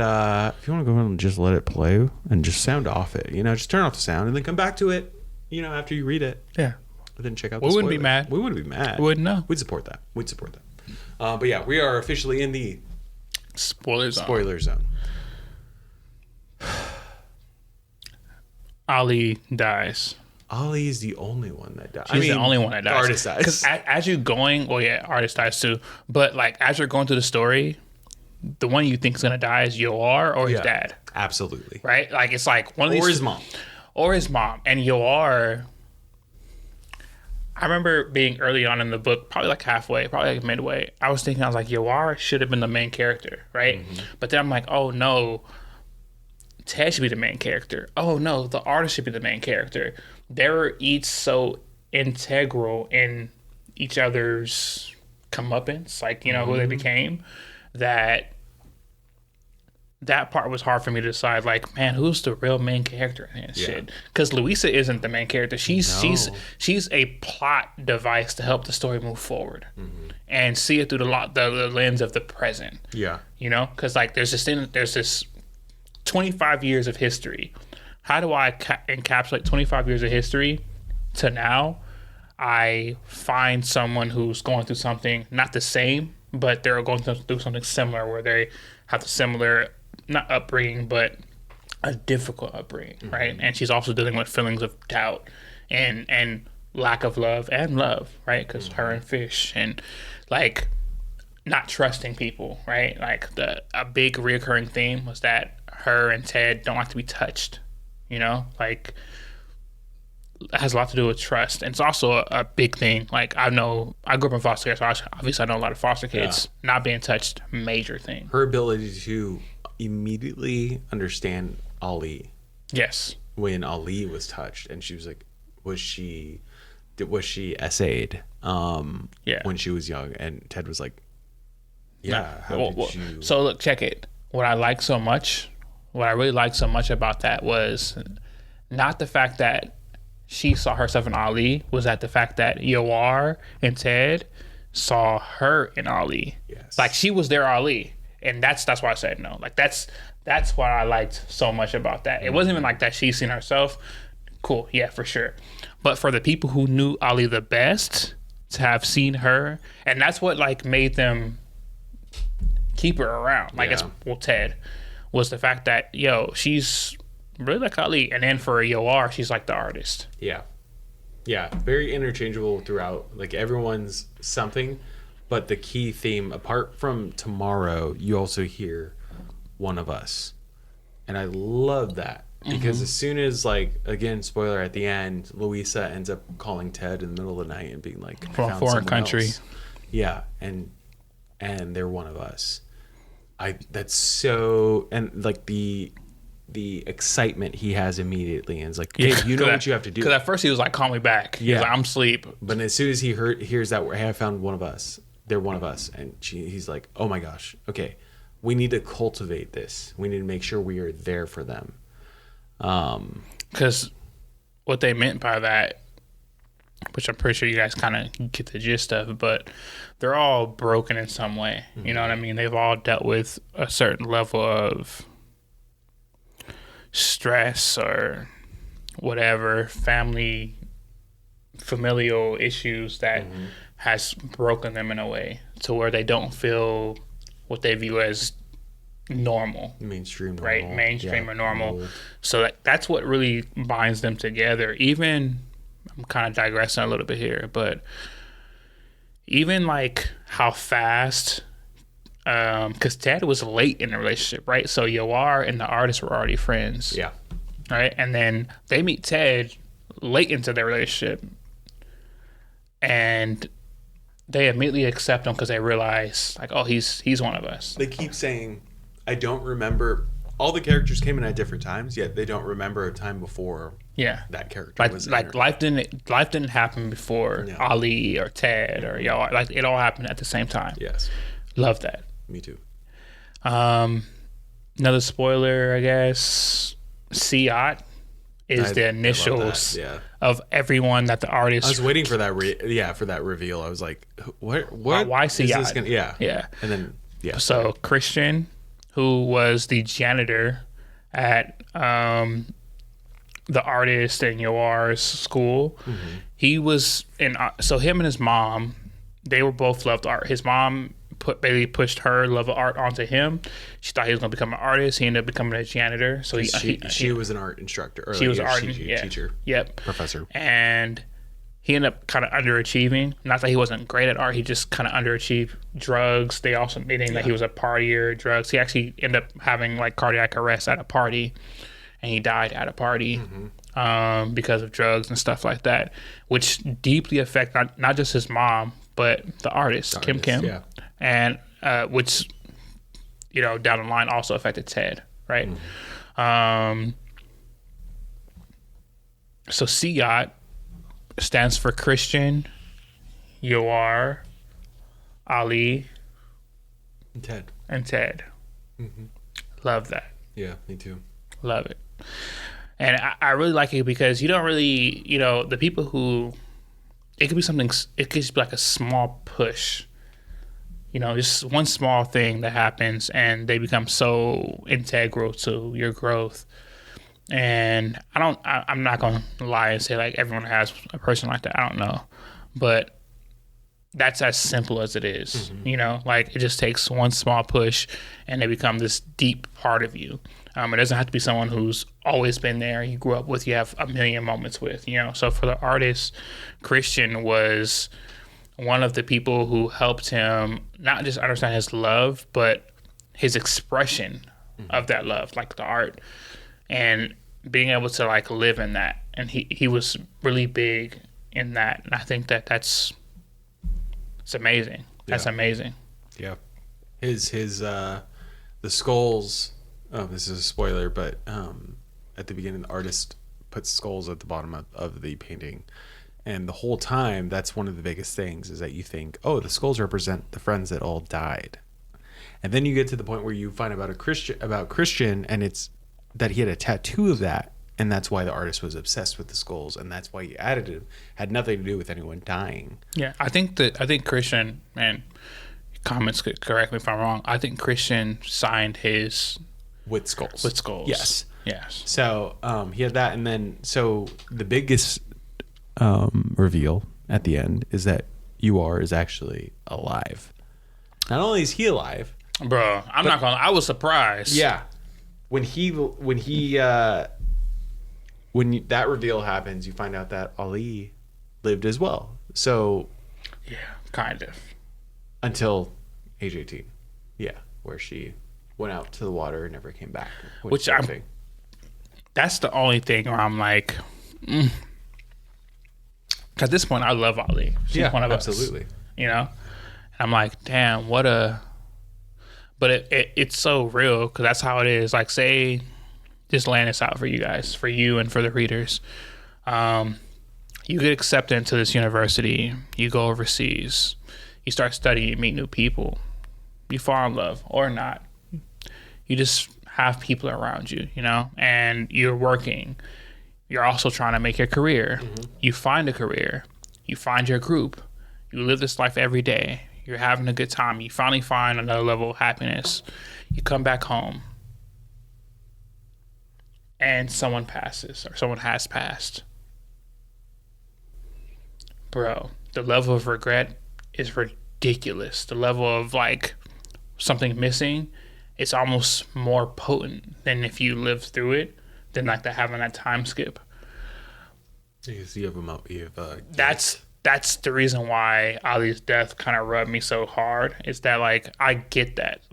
if you want to go ahead and just let it play and just sound off it, just turn off the sound and then come back to it, after you read it. Yeah. And then check out We wouldn't be mad. We wouldn't be mad. We wouldn't know. We'd support that. But yeah, we are officially in the spoiler zone. Ali dies. Ali is the only one that dies. She's the only one that dies. Artist dies. Because as you're going, artist dies too. But like as you're going through the story, the one you think is gonna die is Yoar or his dad. Absolutely. Right? Like it's like one of these. Or his mom. And Yoar. I remember being early on in the book, probably like halfway, probably like midway. I was like, Yoar should have been the main character, right? Mm-hmm. But then I'm like, oh no, Ted should be the main character. Oh no, the artist should be the main character. They were each so integral in each other's comeuppance, like, who they became, that part was hard for me to decide, like, man, who's the real main character in this shit? Because Louisa isn't the main character. She's a plot device to help the story move forward and see it through the lens of the present. Yeah. Because like there's this 25 years of history. How do I encapsulate 25 years of history to now? I find someone who's going through something not the same, but they're going through something similar, where they have the similar, not upbringing, but a difficult upbringing, right? And she's also dealing with feelings of doubt and lack of love and love, right? Because her and Fish, and like not trusting people, right? Like a big reoccurring theme was that her and Ted don't like to be touched, like it has a lot to do with trust. And it's also a big thing. Like I grew up in foster care, so obviously I know a lot of foster kids. Not being touched, major thing. Her ability to immediately understand Ali. Yes. when Ali was touched, and she was like, was she essayed when she was young? And Ted was like, yeah. How did you? So look, check it. What I really liked so much about that was not the fact that she saw herself in Ali, was that the fact that Yawar and Ted saw her in Ali. Yes. Like she was their Ali. And that's why I said no. Like that's what I liked so much about that. It wasn't even like that she's seen herself. Cool, yeah, for sure. But for the people who knew Ali the best, to have seen her, and that's what like made them keep her around. Like Ted, was the fact that she's really like Ali, and then for Yoar, she's like the artist. Yeah, very interchangeable throughout. Like everyone's something, but the key theme, apart from Tomorrow, you also hear One of Us, and I love that because as soon as, like, again, spoiler at the end, Louisa ends up calling Ted in the middle of the night and being like, from a foreign country. Else. Yeah, and they're one of us. That's so, and like the excitement he has immediately, and it's like, Gabe, you know what you have to do. Because at first he was like, call me back. He was like, I'm asleep. But as soon as he hears that, hey, I found one of us. They're one of us. And he's like, oh my gosh, okay, we need to cultivate this. We need to make sure we are there for them. Because what they meant by that, which I'm pretty sure you guys kind of get the gist of, but they're all broken in some way. Mm-hmm. You know what I mean? They've all dealt with a certain level of stress or whatever, familial issues that has broken them in a way to where they don't feel what they view as normal. Mainstream normal. Right? Mainstream or normal. So that's what really binds them together. Even, I'm kind of digressing a little bit here, but even like how fast, because Ted was late in the relationship, right? So Yawar and the artist were already friends. Yeah. Right? And then they meet Ted late into their relationship. And they immediately accept him because they realize, like, oh, he's one of us. They keep saying, I don't remember. All the characters came in at different times, yet they don't remember a time before that character was like life didn't happen before Ali or Ted or Yawar. Like, it all happened at the same time. Yes. Love that. Me too. Another spoiler, I guess. Siat is the initials of everyone that the artist. I was waiting for that. For that reveal. I was like, "What? Why Siat? Yeah. And then So Christian, who was the janitor at the artist and Yoar's school, he was in. So him and his mom, they were both loved art. His mom basically pushed her love of art onto him. She thought he was going to become an artist. He ended up becoming a janitor. So she was an art instructor. Or she was an art teacher. Yep. Professor. And he ended up kind of underachieving. Not that he wasn't great at art. He just kind of underachieved. Drugs. They think that he was a partier. Drugs. He actually ended up having like cardiac arrest at a party, and he died at a party because of drugs and stuff like that, which deeply affect not just his mom, but the artist, Kim. Yeah. And which, down the line also affected Ted, right? So Siat stands for Christian, Yawar, Ali, and Ted. Love that. Yeah, me too. Love it. And I really like it because you don't really, the people who, it could be like a small push. Just one small thing that happens and they become so integral to your growth. And I'm not going to lie and say like everyone has a person like that. I don't know. But that's as simple as it is. Like it just takes one small push and they become this deep part of you. It doesn't have to be someone who's always been there, you grew up with, you have a million moments with, So for the artist, Christian was one of the people who helped him not just understand his love, but his expression of that love, like the art, and being able to like live in that. And he was really big in that. And I think it's amazing. That's amazing. Yeah. His the skulls. Oh, this is a spoiler, but at the beginning, the artist puts skulls at the bottom of the painting. And the whole time, that's one of the biggest things, is that you think, oh, the skulls represent the friends that all died. And then you get to the point where you find about Christian, and it's that he had a tattoo of that, and that's why the artist was obsessed with the skulls, and that's why he added it. Had nothing to do with anyone dying. Yeah, I think Christian, man, comments could correct me if I'm wrong. I think Christian signed his with skulls. With skulls. Yes. Yes. So he had that, and then so the biggest reveal at the end is that is actually alive. Not only is he alive, bro, I was surprised. Yeah, when that reveal happens, you find out that Ali lived as well. So yeah, kind of until age 18. Yeah, where she went out to the water and never came back. That's the only thing where I'm like. At this point, I love Ali. She's one of absolutely. Us, you know? And I'm like, damn, what a... But it's so real, because that's how it is. Like, say, just laying this out for you guys, for you and for the readers. You get accepted into this university. You go overseas. You start studying. You meet new people. You fall in love, or not. You just have people around you, you know? And you're working. You're also trying to make your career. Mm-hmm. You find a career. You find your group. You live this life every day. You're having a good time. You finally find another level of happiness. You come back home. And someone passes, or someone has passed. Bro, the level of regret is ridiculous. The level of, like, something missing, it's almost more potent than if you lived through it. Than like having that time skip. Because you have that's the reason why Ali's death kind of rubbed me so hard. Is that like I get that,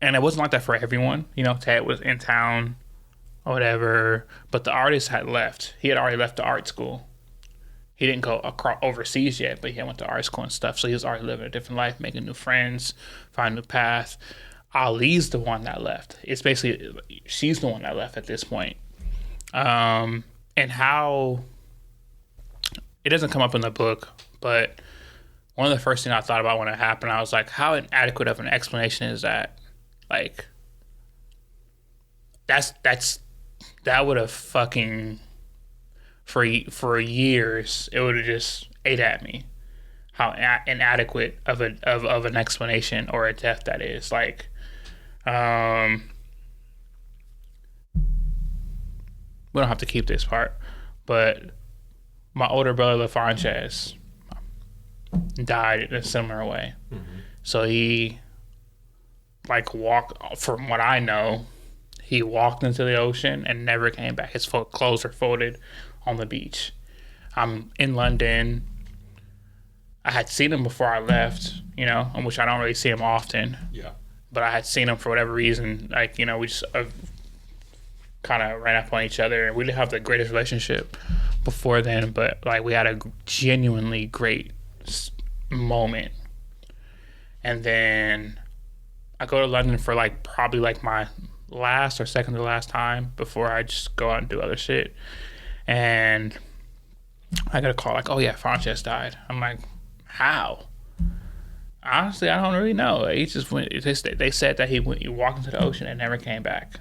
and it wasn't like that for everyone. You know, Ted was in town, or whatever, but the artist had left. He had already left the art school. He didn't go overseas yet, but he went to art school and stuff. So he was already living a different life, making new friends, finding a new path. Ali's the one that left. It's basically, she's the one that left at this point. And how, it doesn't come up in the book, but one of the first things I thought about when it happened, I was like, how inadequate of an explanation is that? Like, that would have fucking, for years, it would have just ate at me. How inadequate of an explanation or a death that is. Like, we don't have to keep this part, but my older brother LaFrances died in a similar way. Mm-hmm. So he, like, walked, from what I know, he walked into the ocean and never came back. His clothes are folded on the beach. I'm in London. I had seen him before I left, you know, which I don't really see him often. Yeah. But I had seen him for whatever reason. Like, you know, we just kind of ran up on each other. And we didn't have the greatest relationship before then, but, like, we had a genuinely great moment. And then I go to London for, like, probably, like, my last or second to last time before I just go out and do other shit. And I got a call, like, oh, yeah, Frances died. I'm like, how? Honestly, I don't really know. He just went. They said that he walked into the ocean and never came back.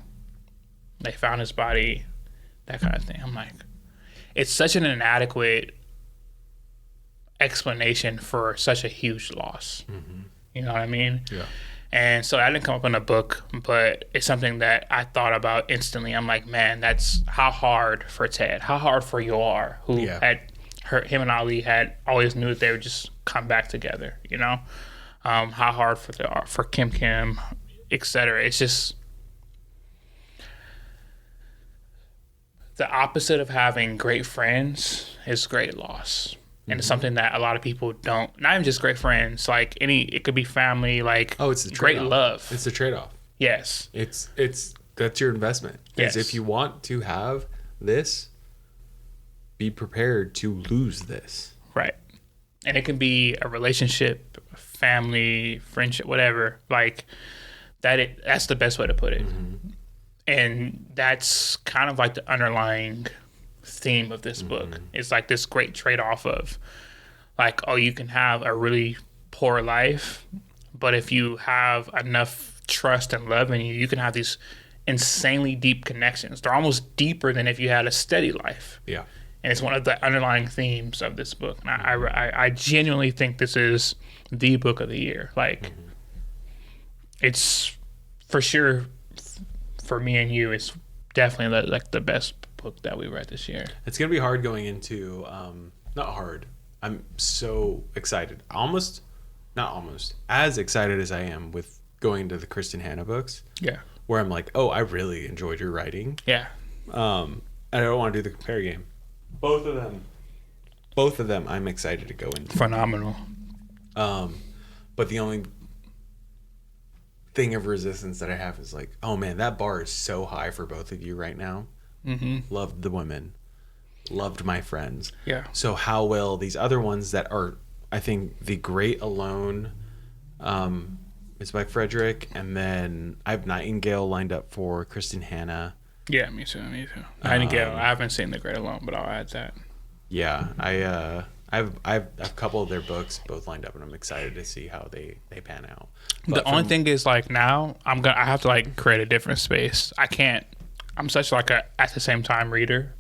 They found his body, that kind of thing. I'm like, it's such an inadequate explanation for such a huge loss. Mm-hmm. You know what I mean? Yeah. And so that didn't come up in the book, but it's something that I thought about instantly. I'm like, man, that's how hard for Ted, how hard for Yoar, who him and Ali had always knew that they would just come back together, you know? How hard for Kim, etc. It's just the opposite of having great friends is great loss. And it's something that a lot of people don't, not even just great friends, like it could be family, like, it's a great love. It's a trade-off. Yes. That's your investment. Yes. If you want to have this, be prepared to lose this. Right. And it can be a relationship, family, friendship, whatever. Like, that's the best way to put it. Mm-hmm. And that's kind of like the underlying theme of this book. It's like this great trade-off of like, oh, you can have a really poor life, but if you have enough trust and love in you, you can have these insanely deep connections. They're almost deeper than if you had a steady life. Yeah. And it's one of the underlying themes of this book. And I genuinely think this is the book of the year. Like, it's for sure, for me and you, it's definitely like the best book that we read this year. It's going to be hard going into, not hard. I'm so excited. Not almost, as excited as I am with going into the Kristen Hanna books. Yeah. Where I'm like, oh, I really enjoyed your writing. Yeah. I don't want to do the compare game. Both of them I'm excited to go into. Phenomenal. But the only thing of resistance that I have is like, oh man, that bar is so high for both of you right now. Loved the women. Loved My Friends. Yeah. So how will these other ones that are, I think, The Great Alone is by Fredrik, and then I have Nightingale lined up for Kristen Hanna. Yeah, me too. Nightingale. I haven't seen The Great Alone, but I'll add that. Yeah, I have a couple of their books both lined up, and I'm excited to see how they pan out. But the only thing is, like, now I have to like create a different space. I can't. I'm such like a at the same time reader.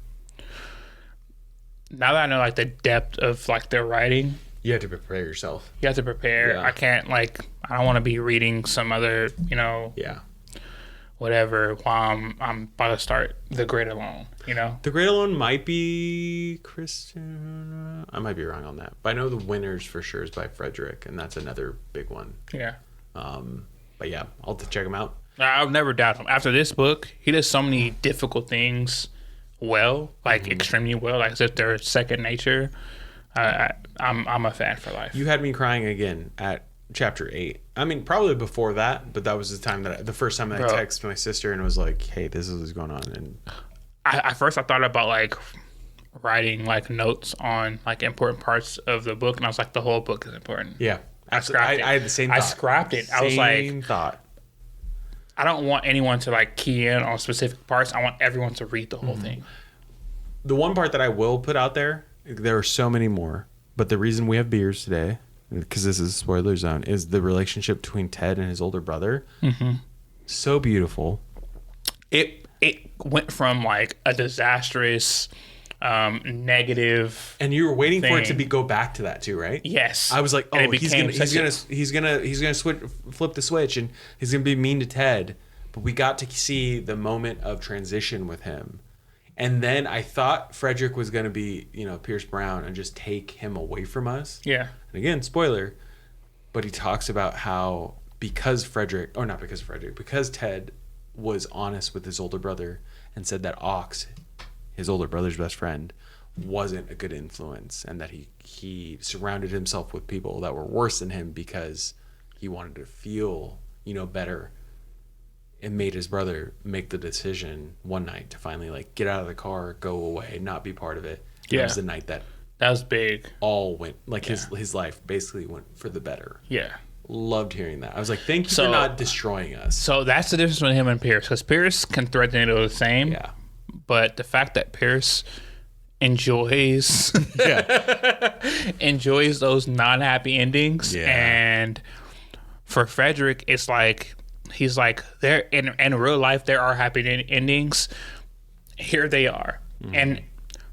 Now that I know like the depth of like their writing, you have to prepare yourself. You have to prepare. Yeah. I can't like. I don't want to be reading some other, Yeah. whatever while I'm about to start The Great Alone. The Great Alone might be Kristen. I might be wrong on that, but I know The Winners for sure is by Fredrik, and that's another big one. Yeah. But yeah, I'll have to check him out. I'll never doubt him. After this book, he does so many difficult things well, like extremely well, like as if they're second nature. I'm a fan for life. You had me crying again at chapter 8. I mean, probably before that, but that was the first time that I texted my sister and was like, "Hey, this is what's going on." And at first, I thought about like writing like notes on like important parts of the book, and I was like, the whole book is important. Yeah, I had the same thought. I scrapped it. I was like, I don't want anyone to like key in on specific parts. I want everyone to read the whole thing. The one part that I will put out there are so many more, but the reason we have beers today, because this is a spoiler zone, is the relationship between Ted and his older brother. So beautiful. It went from like a disastrous, negative, and you were waiting for it to go back to that too, right? Yes. I was like, oh, he's gonna flip the switch and he's gonna be mean to Ted. But we got to see the moment of transition with him. And then I thought Fredrik was going to be, Pierce Brown and just take him away from us. Yeah. And again, spoiler, but he talks about how because Ted was honest with his older brother and said that Ox, his older brother's best friend, wasn't a good influence, and that he surrounded himself with people that were worse than him because he wanted to feel, better. And made his brother make the decision one night to finally like get out of the car, go away, not be part of it. Yeah. That was the night that was big. All went like his life basically went for the better. Yeah. Loved hearing that. I was like, thank you for not destroying us. So that's the difference between him and Pierce, because Pierce can thread the needle the same. Yeah. But the fact that Pierce enjoys enjoys those non-happy endings, and for Fredrik, it's like. He's like, there in real life there are happy endings. Here they are, and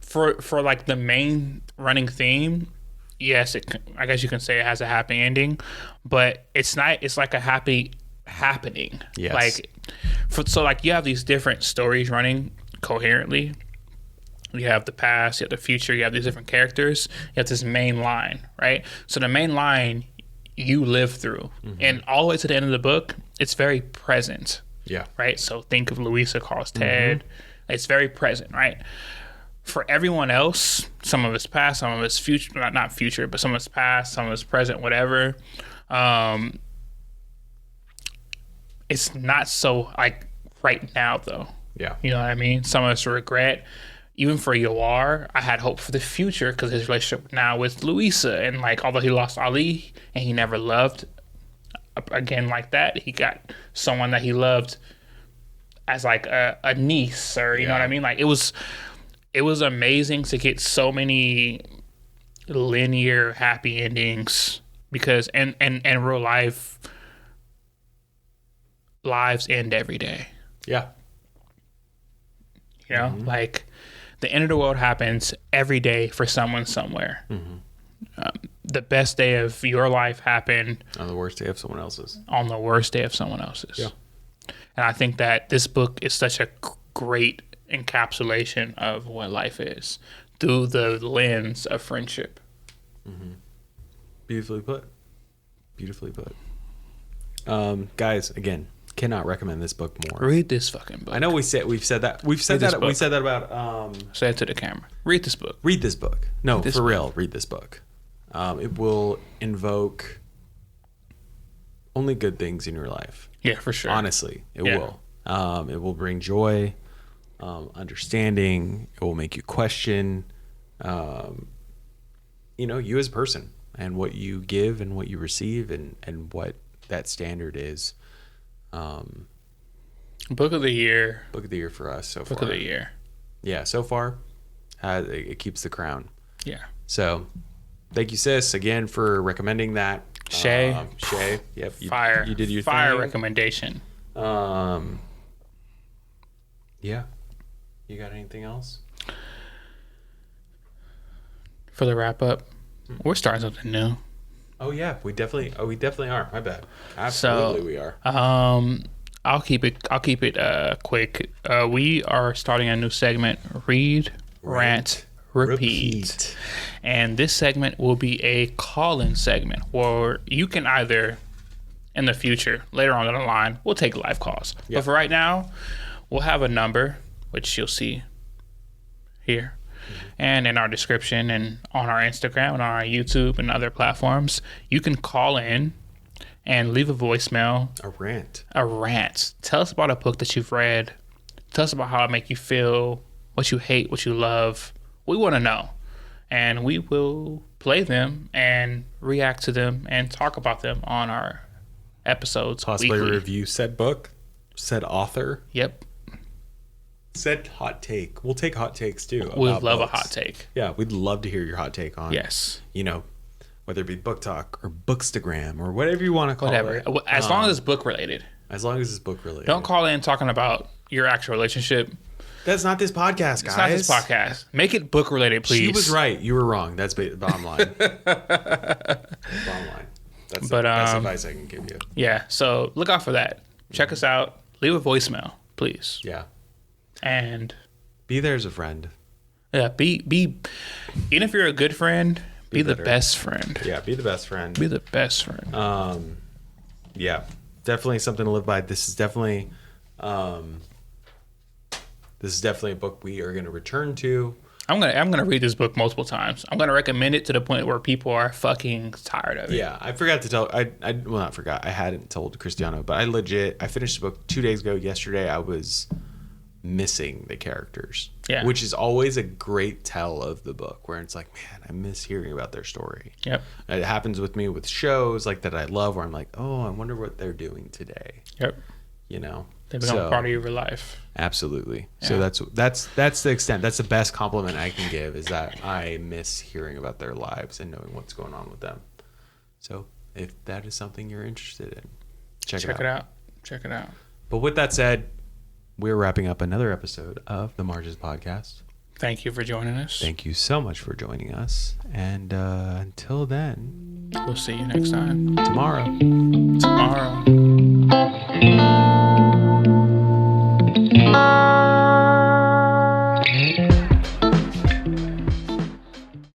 for like the main running theme, yes, I guess you can say it has a happy ending, but it's not. It's like a happy happening. Yes. Like, so like you have these different stories running coherently. You have the past, you have the future, you have these different characters. You have this main line, right? So the main line you live through, and all the way to the end of the book, it's very present. Yeah. Right. So think of Louisa calls Ted. It's very present, right? For everyone else, some of it's past, some of it's future, not future, but some of it's past, some of it's present, whatever. It's not so like right now though. Yeah. You know what I mean? Some of it's regret. Even for Yawar, I had hope for the future because his relationship now with Louisa, and like although he lost Ali and he never loved again like that, he got someone that he loved as like a niece, or you know what I mean. Like it was amazing to get so many linear happy endings, because and real life lives end every day. Yeah. You know, like the end of the world happens every day for someone somewhere. The best day of your life happened On the worst day of someone else's. On the worst day of someone else's. Yeah. And I think that this book is such a great encapsulation of what life is through the lens of friendship. Beautifully put. Beautifully put. Guys, again, cannot recommend this book more. Read this fucking book. I know we've said that about say it to the camera. Read this book. Read this book. No, for real, read this book. It will invoke only good things in your life. Yeah, for sure. Honestly, it will. It will bring joy, understanding. It will make you question, you as a person, and what you give and what you receive, and what that standard is. Book of the year. Book of the year for us so far. Book of the year. Yeah, so far, it keeps the crown. Yeah. So, thank you, sis, again for recommending that. Shay. Yep. You did your fire thing. recommendation. Yeah. You got anything else? For the wrap up, we're starting something new. Oh yeah, we definitely are. My bad. Absolutely, we are. I'll keep it quick. We are starting a new segment: read, rant, repeat. And this segment will be a call-in segment where you can either, in the future, later on down the line, we'll take live calls. But for right now, we'll have a number, which you'll see here, and in our description, and on our Instagram, and on our YouTube, and other platforms. You can call in and leave a voicemail. A rant. Tell us about a book that you've read. Tell us about how it make you feel, what you hate, what you love. We want to know. And we will play them and react to them and talk about them on our episodes. Possibly weekly. Review said book, said author. Yep. Said hot take. We'll take hot takes too. We'd love books. A hot take. Yeah, we'd love to hear your hot take on. Yes. Whether it be book talk or bookstagram or whatever you want to call it. As long as it's book related. Don't call in talking about your actual relationship. That's not this podcast, guys. It's not this podcast. Make it book related, please. She was right. You were wrong. That's bottom line. Bottom line. That's the best advice I can give you. Yeah. So look out for that. Check us out. Leave a voicemail, please. Yeah. And be there as a friend. Yeah. Be even if you're a good friend, be the best friend. Yeah. Be the best friend. Be the best friend. Yeah. Definitely something to live by. This is definitely a book we are going to return to. I'm gonna read this book multiple times. I'm gonna recommend it to the point where people are fucking tired of it. Yeah, I forgot to tell. Not forgot. I hadn't told Cristiano, but I finished the book 2 days ago. Yesterday, I was missing the characters. Yeah, which is always a great tell of the book, where it's like, man, I miss hearing about their story. Yep. It happens with me with shows like that I love, where I'm like, oh, I wonder what they're doing today. Yep. They become part of your life. Absolutely. Yeah. So that's the extent. That's the best compliment I can give, is that I miss hearing about their lives and knowing what's going on with them. So if that is something you're interested in, check it out. Check it out. But with that said, we're wrapping up another episode of the Marges Podcast. Thank you for joining us. Thank you so much for joining us. And until then, we'll see you next time. Tomorrow.